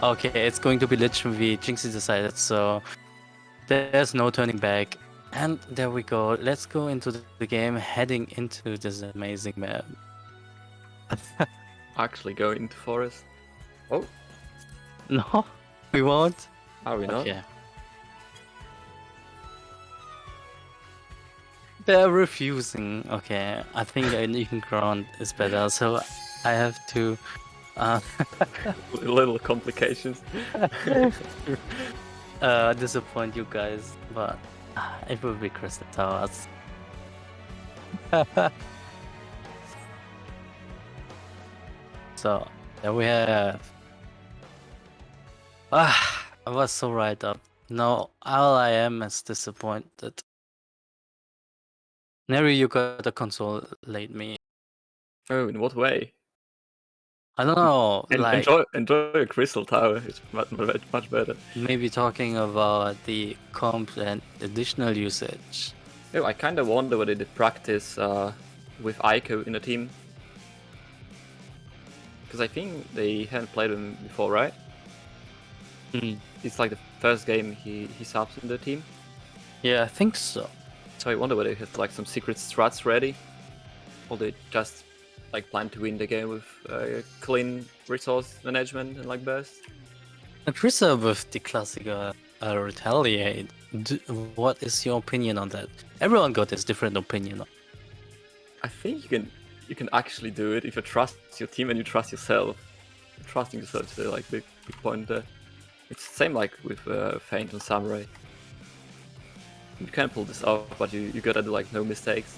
Okay, it's going to be literally Jinxie decided, so there's no turning back. And there we go. Let's go into the game, heading into this amazing map.
Actually go into forest. Oh,
No, we won't.
are we not?
Okay. They're refusing. Okay, I think an even ground is better, so I have to
Little complications.
disappoint you guys, but it will be Crystal Towers. So there we have. I was so right up. No, all I am is disappointed. Neri, you got the console late me.
Oh, in what way?
I don't know, like
Enjoy a crystal tower. It's much better.
maybe talking about the comp and additional usage.
Oh, I kind of wonder whether they practice with Aiko in the team. Because I think they haven't played him before, right? It's like the first game he subs in the team.
Yeah, I think so.
So I wonder whether they have like some secret strats ready. Or they just like plan to win the game with clean resource management and like burst.
And Krista with the classical retaliate. What is your opinion on that? Everyone got this different opinion.
I think you can actually do it if you trust your team and you trust yourself. Trusting yourself is like big point there. It's the same like with Feint and Samurai. You can pull this off, but you gotta do like no mistakes.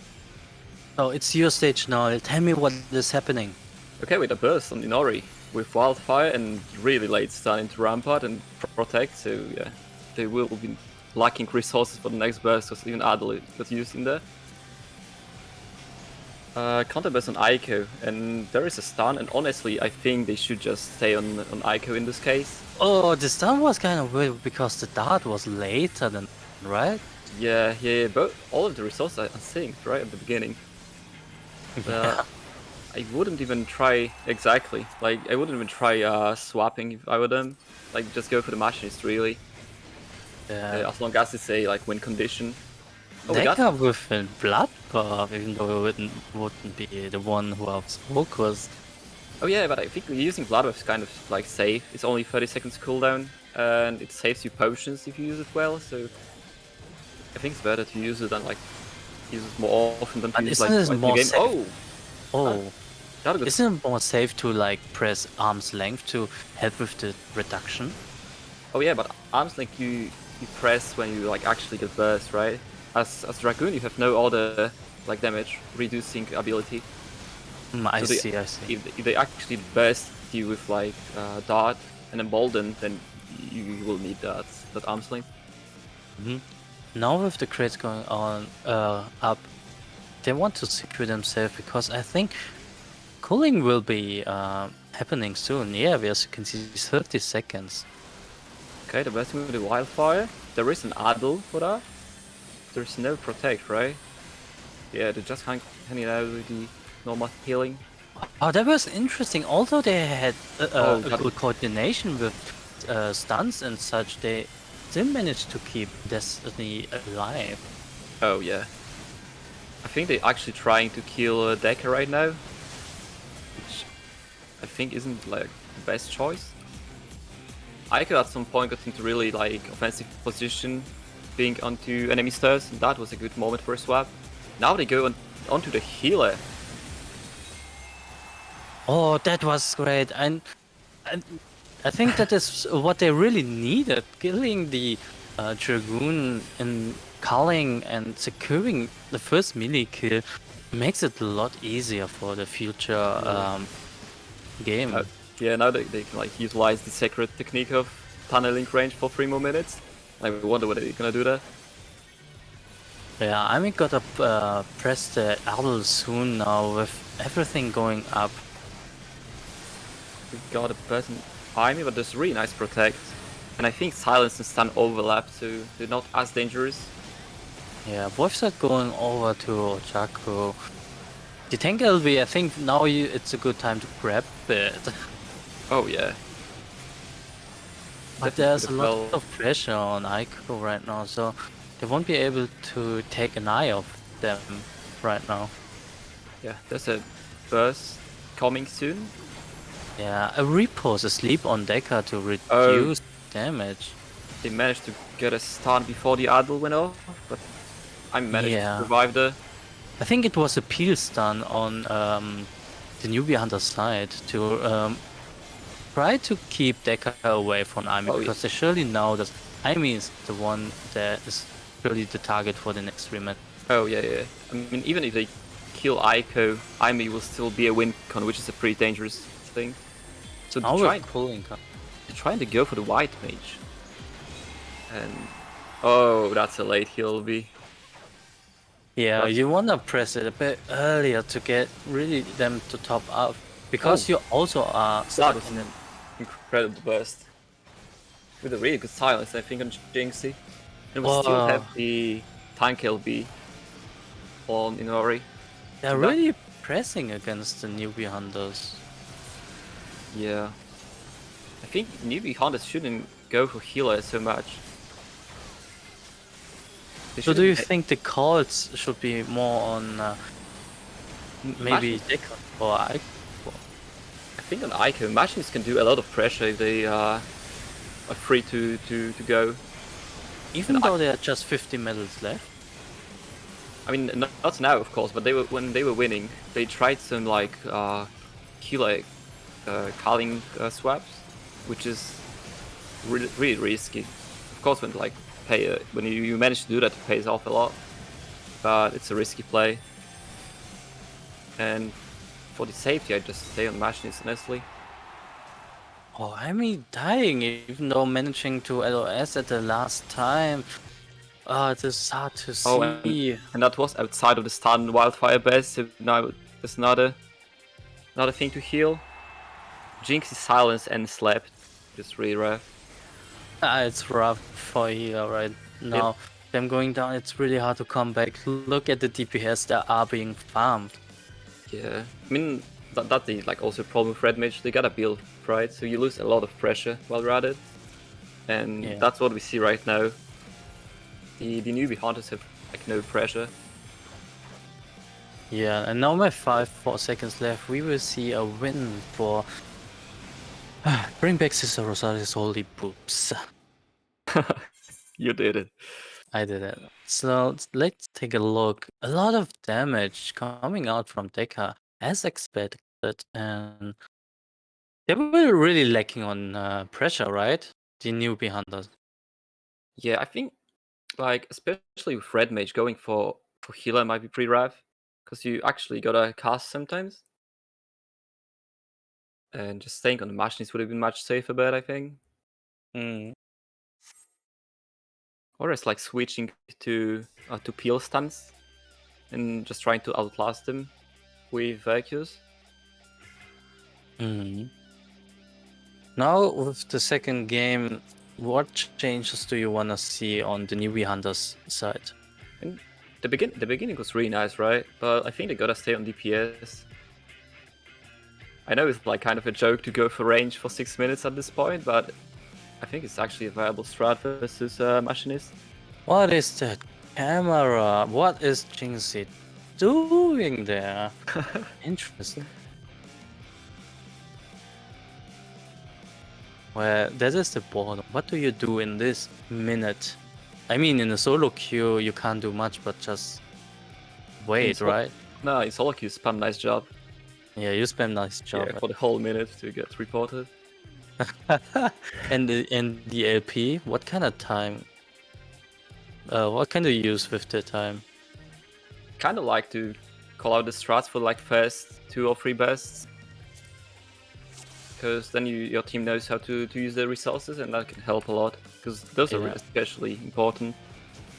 So it's your stage now. Tell me what is happening.
Okay, with a burst on Inori with Wildfire and really late stun into Rampart and Protect, so yeah, they will be lacking resources for the next burst because even Adel got used in there. Counter burst on Aiko, and there is a stun, and honestly, I think they should just stay on Aiko in this case.
Oh, the stun was kind of weird because the dart was later than, right?
Yeah, but all of the resources are synced right at the beginning.
Yeah.
I wouldn't even try exactly. Like I wouldn't even try swapping if I were them. Like just go for the machinist really.
Yeah.
As long as it's a like win condition. Oh,
They come with a blood buff, even though it wouldn't be the one who has focus.
Oh yeah, but I think using blood buff is kind of like safe. It's only 30 seconds cooldown, and it saves you potions if you use it well. So I think it's better to use it than like use it more often than to use like
isn't it
in the
more
game.
safe? Oh.
That was
Isn't it more safe to like press arm's length to help with the reduction?
Oh yeah, but arms length you press when you like actually get burst, right? As Dragoon you have no other like damage reducing ability.
I
So
see.
If they actually burst you with like dart and embolden, then you will need that arms length.
Now with the crits going on up, they want to secure themselves because I think cooling will be happening soon. Yeah, as you can see, 30 seconds.
Okay, the best with the Wildfire. There is an Adel for that. There's no Protect, right? Yeah, they're just hanging out with the normal healing.
Oh, that was interesting. Although they had
Oh,
a good coordination with stuns and such, they still managed to keep Destiny alive.
Oh yeah. I think they're actually trying to kill Decker right now, which I think isn't like the best choice. Aiko at some point got into really like offensive position, being onto enemy stairs, and that was a good moment for a swap. Now they go onto the healer.
Oh, that was great. And I think that is what they really needed. Killing the Dragoon and culling and securing the first melee kill makes it a lot easier for the future game.
Yeah, now they can like utilize the sacred technique of tunneling range for 3 more minutes. I wonder whether they're gonna do that.
Yeah, I mean, gotta press the Adel soon now with everything going up.
We got a person behind me, but there's really nice protect. And I think silence and stun overlap, so they're not as dangerous.
Yeah, Wolfside going over to Chaco. The tank LV, I think now it's a good time to grab it.
Oh yeah.
But there's a lot of pressure on Aiko right now, so they won't be able to take an eye off them right now.
Yeah, there's a burst coming soon.
Yeah, a repose asleep on Deca to reduce damage.
They managed to get a stun before the Adel went off, but I managed to survive there.
I think it was a peel stun on the newbie hunter side to try to keep Deca away from Aimi, because they surely know that Aimi is the one that is really the target for the next rematch.
Oh yeah. I mean, even if they kill Aiko, Aimi will still be a win con, which is a pretty dangerous thing. So they're trying to go for the white mage. And oh, that's a late heal B.
Yeah, you wanna press it a bit earlier to get really them to top up, because you also are stuck in an
incredible burst with a really good silence, I think, on Jinxie, and we still have the tank LB on Inori.
They're really pressing against the newbie hunters.
Yeah, I think newbie hunters shouldn't go for healer so much.
So do you think the calls should be more on maybe Deca or Aiko?
I think on Aiko, machines can do a lot of pressure if they are free to go.
Even though there are just 50 medals left?
I mean, not now, of course, but when they were winning, they tried some like healer culling swaps, which is really risky. Of course, when you manage to do that, it pays off a lot, but it's a risky play. And for the safety, I just stay on machines, honestly.
Oh, I mean, dying, even though managing to LOS at the last time. Oh, it is hard to see.
Oh, and that was outside of the stun wildfire base, so now there's another thing to heal. Jinx is silenced and slept. It's really rough.
It's rough for here right now. Them going down, it's really hard to come back. Look at the DPS that are being farmed.
Yeah, I mean, that's the also problem with Red Mage. They gotta build, right? So you lose a lot of pressure while you're at it. And that's what we see right now. The newbie hunters have no pressure.
Yeah, and now with 4 seconds left, we will see a win for bring back Sister Rosaria's holy boobs.
You did it.
I did it. So let's take a look. A lot of damage coming out from Deca as expected, and they were really lacking on pressure, right? The newbie hunters.
Yeah, I think especially with Red Mage, going for healer might be pretty rough, because you actually gotta cast sometimes. And just staying on the machines would have been much safer bet, I think. Or it's like switching to peel stuns and just trying to outlast them with Vacuous.
Now with the second game, what changes do you want to see on the newbie hunters side?
And the beginning was really nice, right? But I think they gotta stay on DPS. I know it's like kind of a joke to go for range for 6 minutes at this point, but I think it's actually a viable strat versus Machinist.
What is that camera? What is Jinxie doing there? Interesting. Well, that is the bottom. What do you do in this minute? I mean, in a solo queue, you can't do much but just wait, right?
No, in solo queue, spam nice job.
Yeah, you spam nice job.
Yeah, for the whole minute to get reported.
And the LP, what kind of time? What can you use with the time?
Kind of like to call out the strats for like first 2 or 3 bursts, because then your team knows how to use the resources, and that can help a lot, because those are
Yeah.
especially important.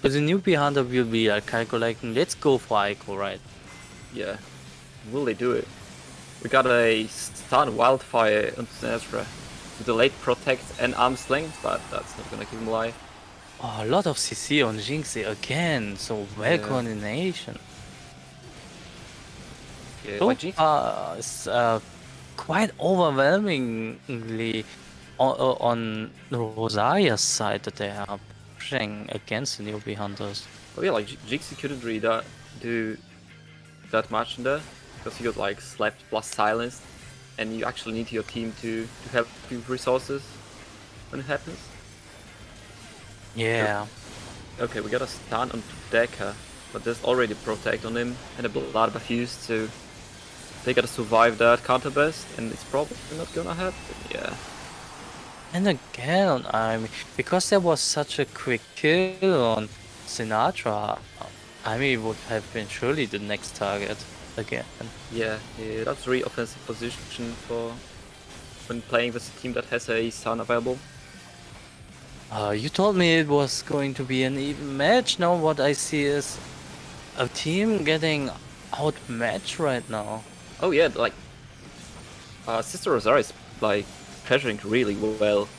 But the newbie hunter will be calculating, let's go for Aiko, right?
Yeah. Will they do it? We got a stun wildfire on Sinatra with the late protect and arm sling, but that's not gonna keep him alive.
Oh, a lot of CC on Jinxie again, so well
Yeah.
coordination.
Yeah,
So
like Jinx.
far, it's quite overwhelmingly on Rosaria's side that they are pushing against the newbie hunters.
Oh yeah, like Jinxie couldn't really do that much in there, because he got like slapped plus silenced, and you actually need your team to help you with resources when it happens.
Yeah.
Okay, we got a stun on Deca, but there's already protect on him and a blood buff used, so they gotta survive that counter burst, and it's probably not gonna happen. Yeah.
And again, I mean, because there was such a quick kill on Sinatra, I mean, would have been surely the next target again.
Yeah, that's really offensive position for when playing with a team that has a stun available.
You told me it was going to be an even match. Now what I see is a team getting outmatched right now.
Oh yeah, like Sister Rosario is like pressuring really well.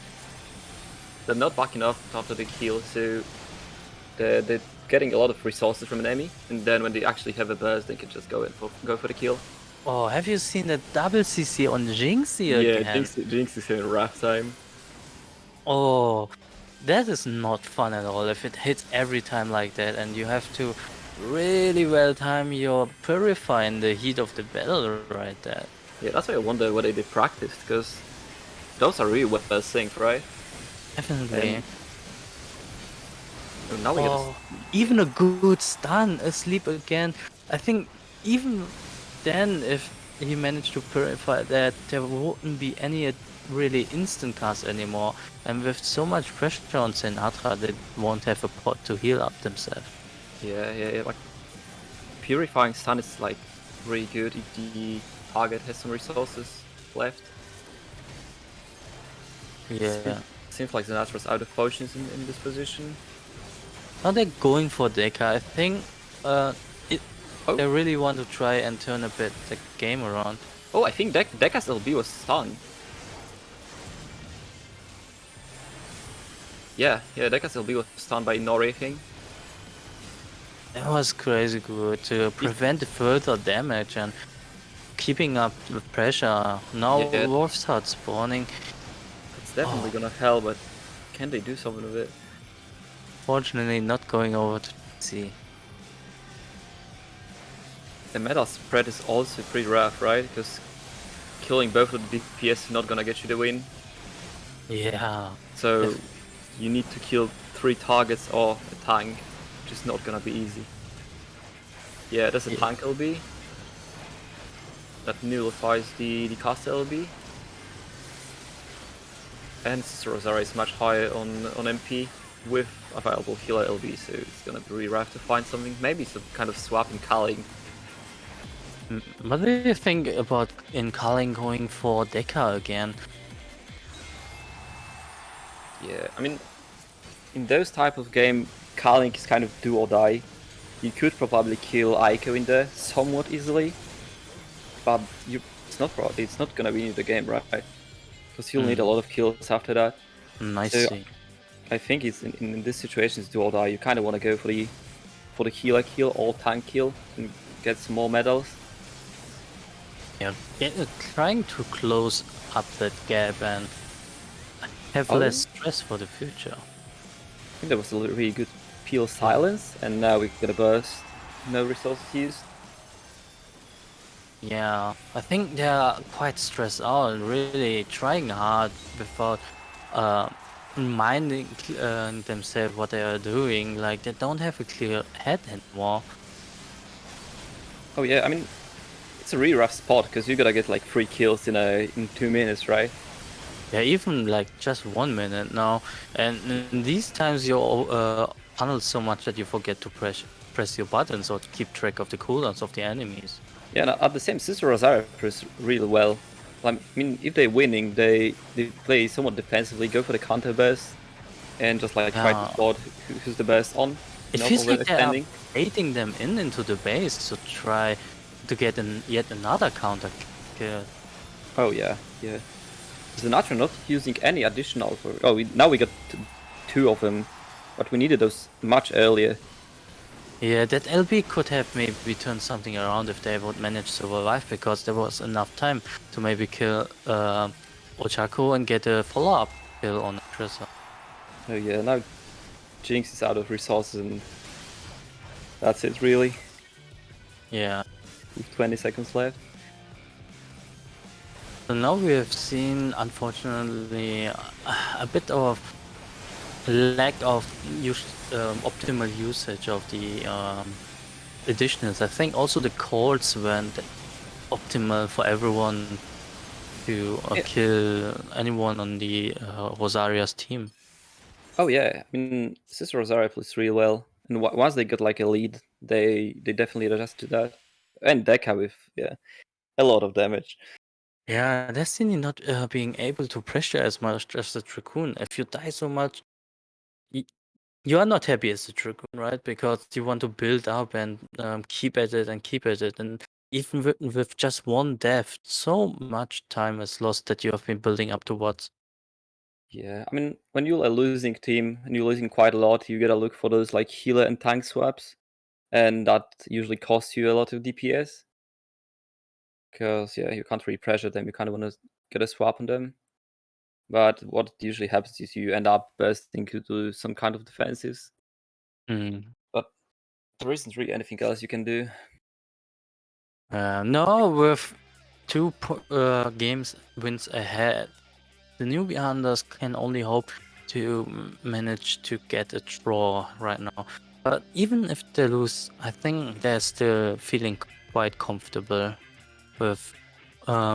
They're not backing off after the kill, so they're getting a lot of resources from an enemy, and then when they actually have a burst, they can just go for the kill.
Oh, have you seen the double CC on Jinxie again?
Yeah, Jinx is having a rough time.
Oh, that is not fun at all if it hits every time like that and you have to really well time your Purify in the heat of the battle right there.
Yeah, that's why I wonder whether they practiced, because those are really well synced, right?
Definitely.
And now we get
Even a good stun asleep again. I think even then, if he managed to purify that, there wouldn't be any really instant cast anymore. And with so much pressure on Sinatra, they won't have a pot to heal up themselves.
yeah, like purifying stun is like really good if the target has some resources left.
Yeah.
Seems like Sinatra's out of potions in this position.
Now they're going for Deca. I think they really want to try and turn a bit the game around.
Oh, I think Deca's LB was stunned. Yeah, Deca's LB was stunned by Norifing.
It was crazy good to prevent further damage and keeping up the pressure. Now
Yeah.
wolves start spawning.
It's definitely gonna help, but can they do something with it?
Fortunately, not going over to C.
The meta spread is also pretty rough, right? Because killing both of the DPS is not gonna get you the win.
Yeah.
So you need to kill 3 targets or a tank, which is not gonna be easy. Yeah, there's a tank LB that nullifies the caster LB. And Sister Rosario is much higher on MP with available healer LB, so it's gonna be really rough to find something. Maybe some kind of swap in Culling.
What do you think about in Culling going for Deca again?
Yeah, I mean, in those type of game, Culling is kind of do or die. You could probably kill Aiko in there somewhat easily, but it's not gonna win you the game, right? Because you'll need a lot of kills after that.
Nice.
So I think it's in this situation, it's do or die. You kind of want to go for the healer kill or tank kill and get some more medals.
Yeah, trying to close up that gap and have less stress for the future.
I think that was a really good peel silence, and now we get a burst. No resources used.
Yeah, I think they are quite stressed out and really trying hard without uh, reminding themselves what they are doing. Like they don't have a clear head anymore.
Oh yeah, I mean, it's a really rough spot because you gotta get like 3 kills in 2 minutes, right?
Yeah, even like just 1 minute now, and in these times you're funneled so much that you forget to press your buttons or to keep track of the cooldowns of the enemies.
Yeah, and at the same, Sister Rosario plays really well. I mean, if they're winning, they play somewhat defensively, go for the counter burst, and just like try to
Yeah,
spot who's the best on,
it feels like they are baiting them into the base to try to get yet another counter kill.
Oh yeah, yeah. Sinatra not using any additional for. Oh, now we got 2 of them, but we needed those much earlier.
Yeah, that LB could have maybe turned something around if they would manage to survive, because there was enough time to maybe kill Ochako and get a follow-up kill on Trissa.
Oh yeah, now Jinx is out of resources and that's it really.
Yeah.
With 20 seconds left.
So now we have seen, unfortunately, a bit of lack of optimal usage of the additionals. I think also the calls weren't optimal for everyone to kill anyone on the Rosaria's team.
Oh yeah, I mean, Sister Rosario plays really well, and once they got like a lead, they definitely adjust to that. And Deca with a lot of damage.
Yeah, Destiny not being able to pressure as much as the Dragoon. If you die so much, you are not happy as a Dragoon, right? Because you want to build up and keep at it and keep at it. And even with just one death, so much time is lost that you have been building up towards.
Yeah, I mean, when you're a losing team and you're losing quite a lot, you gotta look for those like healer and tank swaps, and that usually costs you a lot of DPS. Because yeah, you can't really pressure them. You kind of want to get a swap on them. But what usually happens is you end up bursting to do some kind of defensives.
Mm.
But there isn't really anything else you can do.
No, with two games wins ahead, the newbie hunters can only hope to manage to get a draw right now. But even if they lose, I think they're still feeling quite comfortable with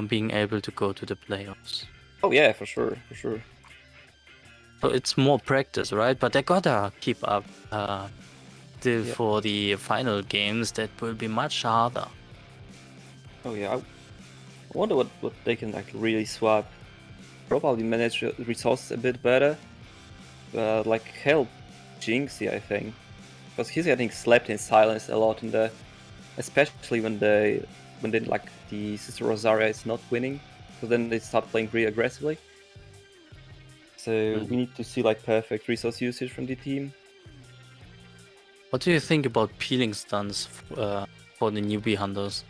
being able to go to the playoffs.
Oh yeah, for sure, for sure.
So it's more practice, right? But they gotta keep up for the final games. That will be much harder.
Oh yeah, I wonder what they can like really swap. Probably manage resources a bit better. Like help Jinxie, I think, because he's getting slapped in silence a lot in the, especially when like the Sister Rosaria is not winning, so then they start playing really aggressively. So we need to see like perfect resource usage from the team.
What do you think about peeling stuns for the newbie hunters?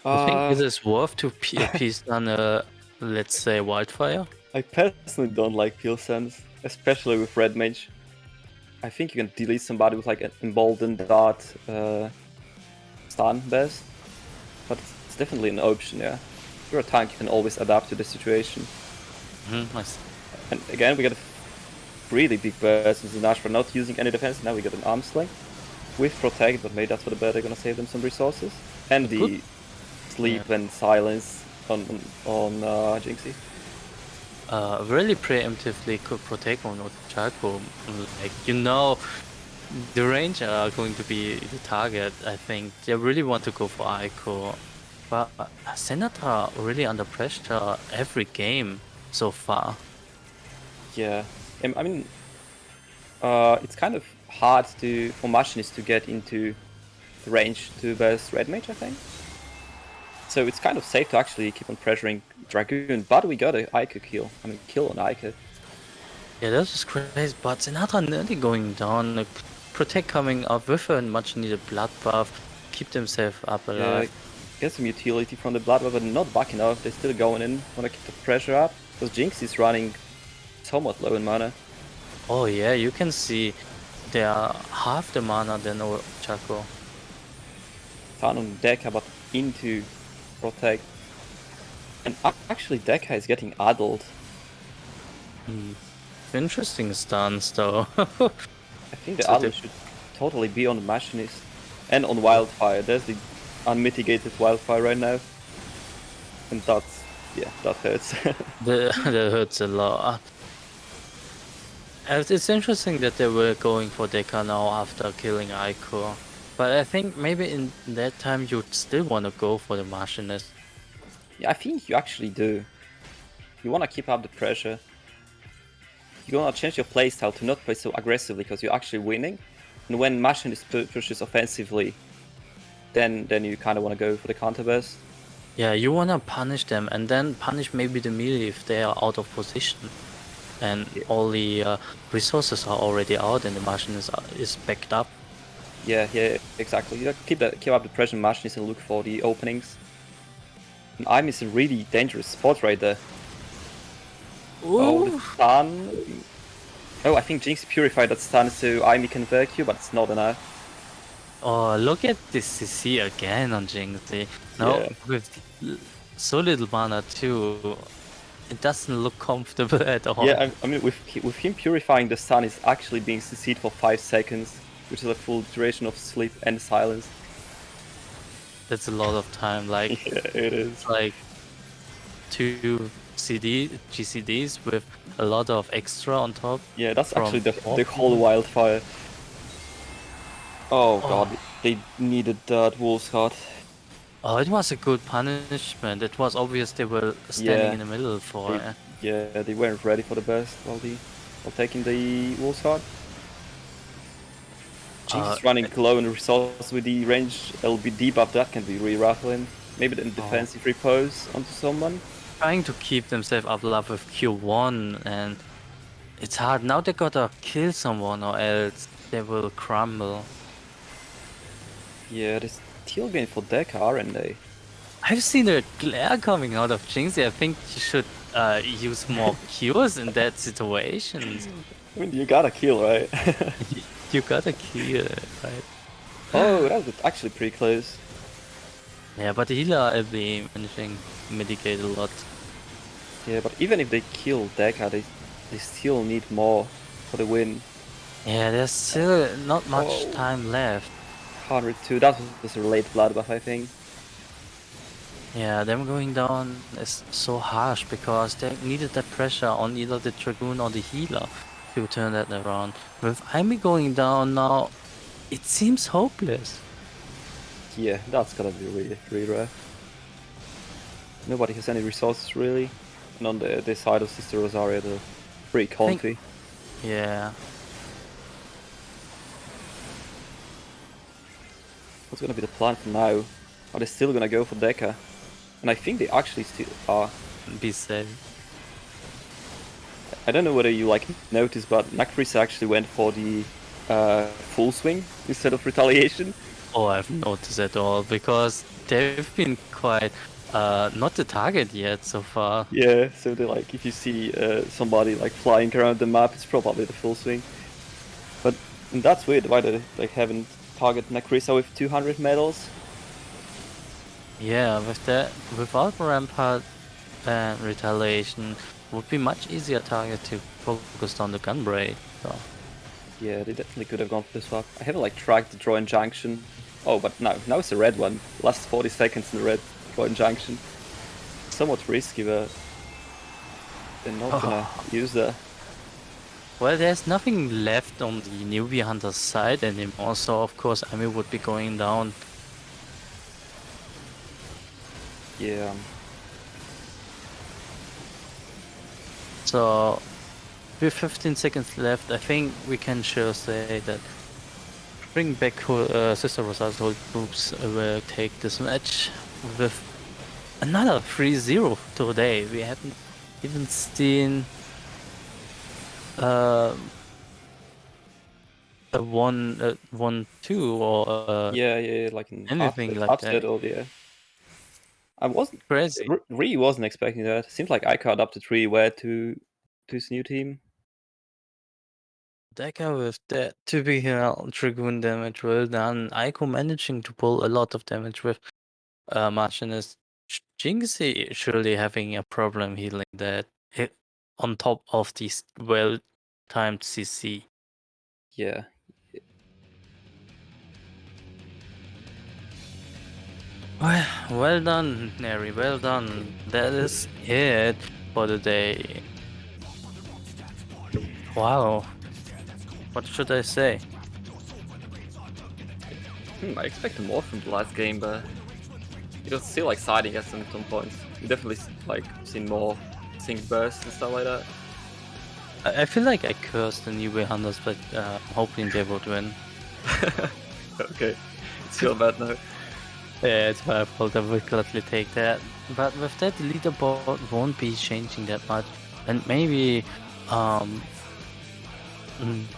You think it is worth to stun let's say wildfire?
I personally don't like peel stuns, especially with red mage. I think you can delete somebody with like an emboldened dart stun best, but it's definitely an option. Yeah, if you're a tank, you can always adapt to the situation.
Nice.
And again, we got a really big burst with Nash for not using any defense. Now we got an arm sling with protect, but maybe that's for the better. Gonna save them some resources. And the sleep and silence on Jinxie.
Really preemptively could protect on Ochako. Like, you know, the Ranger are going to be the target. I think they really want to go for Aiko. But Senator really under pressure every game so far.
Yeah, I mean, it's kind of hard for machinists to get into the range to burst red mage, I think. So it's kind of safe to actually keep on pressuring Dragoon, but we got a Ica kill. I mean, kill on Ica.
Yeah, that was crazy, but Sinatra nearly going down. Protect coming up with a much needed blood buff, keep themselves up alive.
Get some utility from the blood buff, but not backing off. They're still going in. Wanna keep the pressure up. Because Jinx is running somewhat low in mana.
Oh yeah, you can see they are half the mana than Chaco.
Turn on Deka, but into Protect. And actually, Deka is getting addled.
Interesting stance though.
I think the
So
addle should totally be on the Machinist and on Wildfire. There's the unmitigated Wildfire right now. And that's, yeah, that hurts.
that hurts a lot. It's interesting that they were going for Deka now after killing Aiko. But I think maybe in that time you'd still want to go for the Machinist.
Yeah, I think you actually do. You want to keep up the pressure. You want to change your playstyle to not play so aggressively because you're actually winning. And when Machinist pushes offensively, then you kind of want to go for the counterburst.
Yeah, you want to punish them and then punish maybe the melee if they are out of position. And all the resources are already out and the Machinist is backed up.
Yeah, exactly. You keep up the pressure, Machinist, and look for the openings. And I'm in a really dangerous spot right there.
Ooh.
Oh, the stun. Oh, I think Jinx purified that stun so Amy can Valkyrie, but it's not enough.
Oh, look at this CC again on Jinx. Now,
Yeah.
with so little mana too, it doesn't look comfortable at all.
Yeah, I mean, with him purifying the stun, is actually being CC'd for 5 seconds, which is a full duration of sleep and silence.
That's a lot of time. Like,
yeah, it is.
Like 2 GCDs with a lot of extra on top.
Yeah, that's actually the whole Wildfire. Oh god, they needed that Wolf's Heart.
Oh, it was a good punishment. It was obvious they were standing in the middle for it.
Yeah, they weren't ready for the burst while taking the Wolf's Heart. Jinx is running low on the resource with the range LB debuff, that can be really rattling. Maybe the defensive repose onto someone.
Trying to keep themselves up level with Q1 and it's hard. Now they gotta kill someone or else they will crumble.
Yeah, they're still going for Deka, aren't they?
I've seen a glare coming out of Jinx. I think you should use more cures in that situation.
I mean, you gotta kill, right?
You gotta kill, right?
Oh, that was actually pretty close.
Yeah, but the healer will be managing to mitigate a lot.
Yeah, but even if they kill Deka, they still need more for the win.
Yeah, there's still not much time left.
102, that was a late bloodbath, I think.
Yeah, them going down is so harsh because they needed that pressure on either the Dragoon or the healer to turn that around. With Amy going down now, it seems hopeless.
Yeah, that's gonna be really rough. Nobody has any resources really. And on the side of Sister Rosaria, they're pretty comfy.
Yeah.
What's gonna be the plan for now? Are they still gonna go for Deka? And I think they actually still are.
Be safe.
I don't know whether you noticed, but Nakrisa actually went for the full swing instead of retaliation.
Oh, I've noticed at all because they've been quite not the target yet so far.
Yeah, so they if you see somebody flying around the map, it's probably the full swing. But that's weird why they haven't targeted Nakrisa with 200 medals.
Yeah, with that, without Rampart and retaliation, would be much easier target to focus on the Gunbreak. So.
Yeah, they definitely could have gone for this swap. I haven't tracked the draw in junction. Oh, but now it's the red one. Last 40 seconds in the red draw in junction. Somewhat risky, but they're not gonna use that.
Well, there's nothing left on the newbie hunter's side anymore, so of course Amy would be going down.
Yeah.
So, with 15 seconds left, I think we can sure say that bring back Sister Rosaria's whole groups will take this match with another 3-0 today. We haven't even seen a 1-2 or
yeah, like
anything like that.
Or yeah. I wasn't
crazy.
Really wasn't expecting that. Seems like I caught up to 3 where to his new team.
That guy with that typical Dragoon damage, well done. Aiko managing to pull a lot of damage with Martinez. Jinxie surely having a problem healing that on top of this well-timed CC.
Yeah.
Well done, Neri, well done. That is it for the day. Wow. What should I say?
I expected more from the last game, but it was still exciting at some points. You definitely like seen more sync bursts and stuff like that.
I feel like I cursed the newbie hunters, but hoping they would win.
Okay, it's your bad now.
Yeah, it's my fault. I would gladly take that. But with that, the leaderboard won't be changing that much, and maybe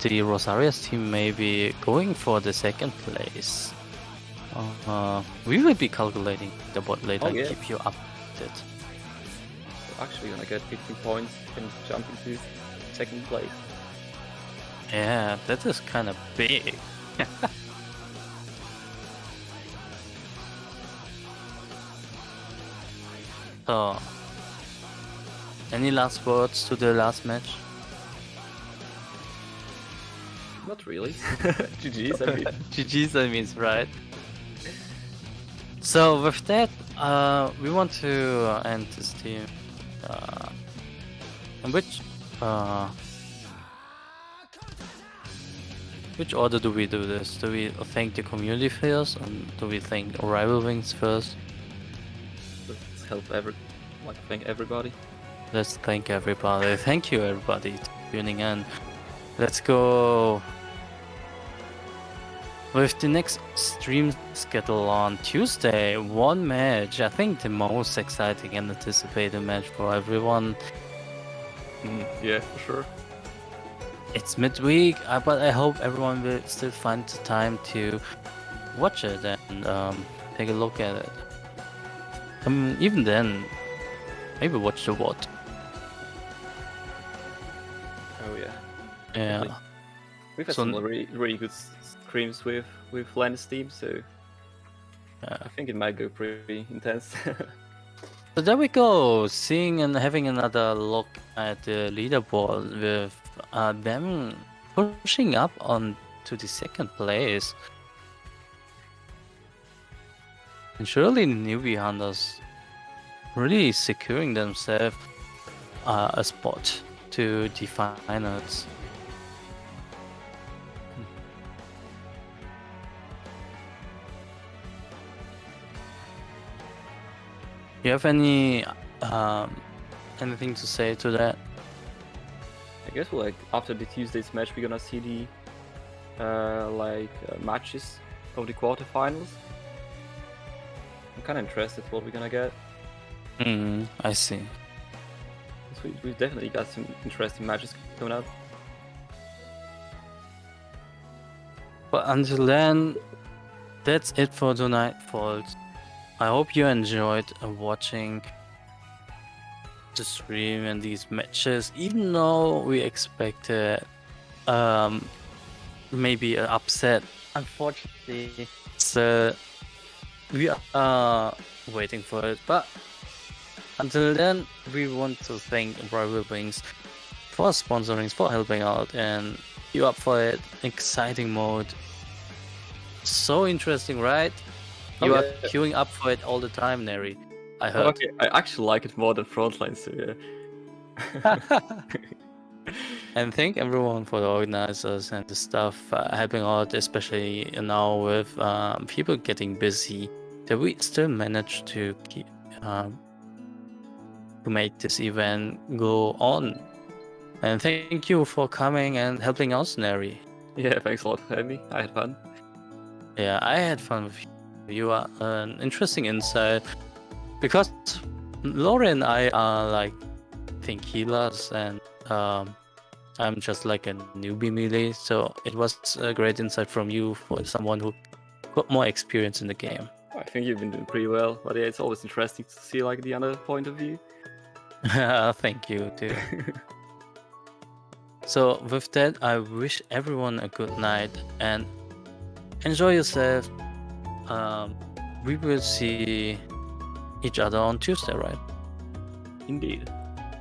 the Rosaria's team may be going for the second place. We will be calculating the bot later and keep you updated.
We're actually gonna get 15 points and jump into second place.
Yeah, that is kind of big. So, any last words to the last match?
Not really. GG's, I mean.
GG's, I mean, right? So with that, we want to end this team. In which order do we do this? Do we thank the community first, or do we thank Rival Wings first?
Let's thank everybody.
Let's thank everybody. Thank you, everybody, for tuning in. Let's go with the next stream schedule on Tuesday. One match. I think the most exciting and anticipated match for everyone.
Yeah, for sure.
It's midweek, but I hope everyone will still find the time to watch it and take a look at it. Even then, maybe watch the VOD.
Oh yeah.
Yeah.
Definitely. We've had some really good streams with Landis team, so I think it might go pretty intense.
So there we go, seeing and having another look at the leaderboard with them pushing up on to the second place. And surely the newbie hunters really securing themselves a spot to the finals. You have any anything to say to that?
I guess after the Tuesday's match, we're gonna see the matches of the quarterfinals. I'm kind of interested what we're gonna get.
I see.
We've definitely got some interesting matches coming up.
But until then, that's it for tonight, folks. I hope you enjoyed watching the stream and these matches, even though we expected maybe an upset. Unfortunately, so we are waiting for it. But until then, we want to thank Rival Wings for sponsoring, for helping out, and you up for it. Exciting mode. So interesting, right? You are queuing up for it all the time, Neri. I heard.
Okay, I actually like it more than Frontline, so yeah.
And thank everyone for the organizers and the stuff helping out, especially now with people getting busy, that we still managed to keep to make this event go on. And thank you for coming and helping us, Neri.
Yeah, thanks a lot for having me. I had fun.
Yeah, I had fun with you. You are an interesting insight because Laura and I are healers, and I'm just like a newbie melee, so it was a great insight from you for someone who got more experience in the game.
I think you've been doing pretty well, but yeah, it's always interesting to see the other point of view.
Thank you too. So with that, I wish everyone a good night and enjoy yourself. We will see each other on Tuesday, right?
Indeed.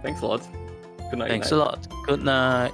Thanks a lot. Good night.
Thanks a lot. Good night.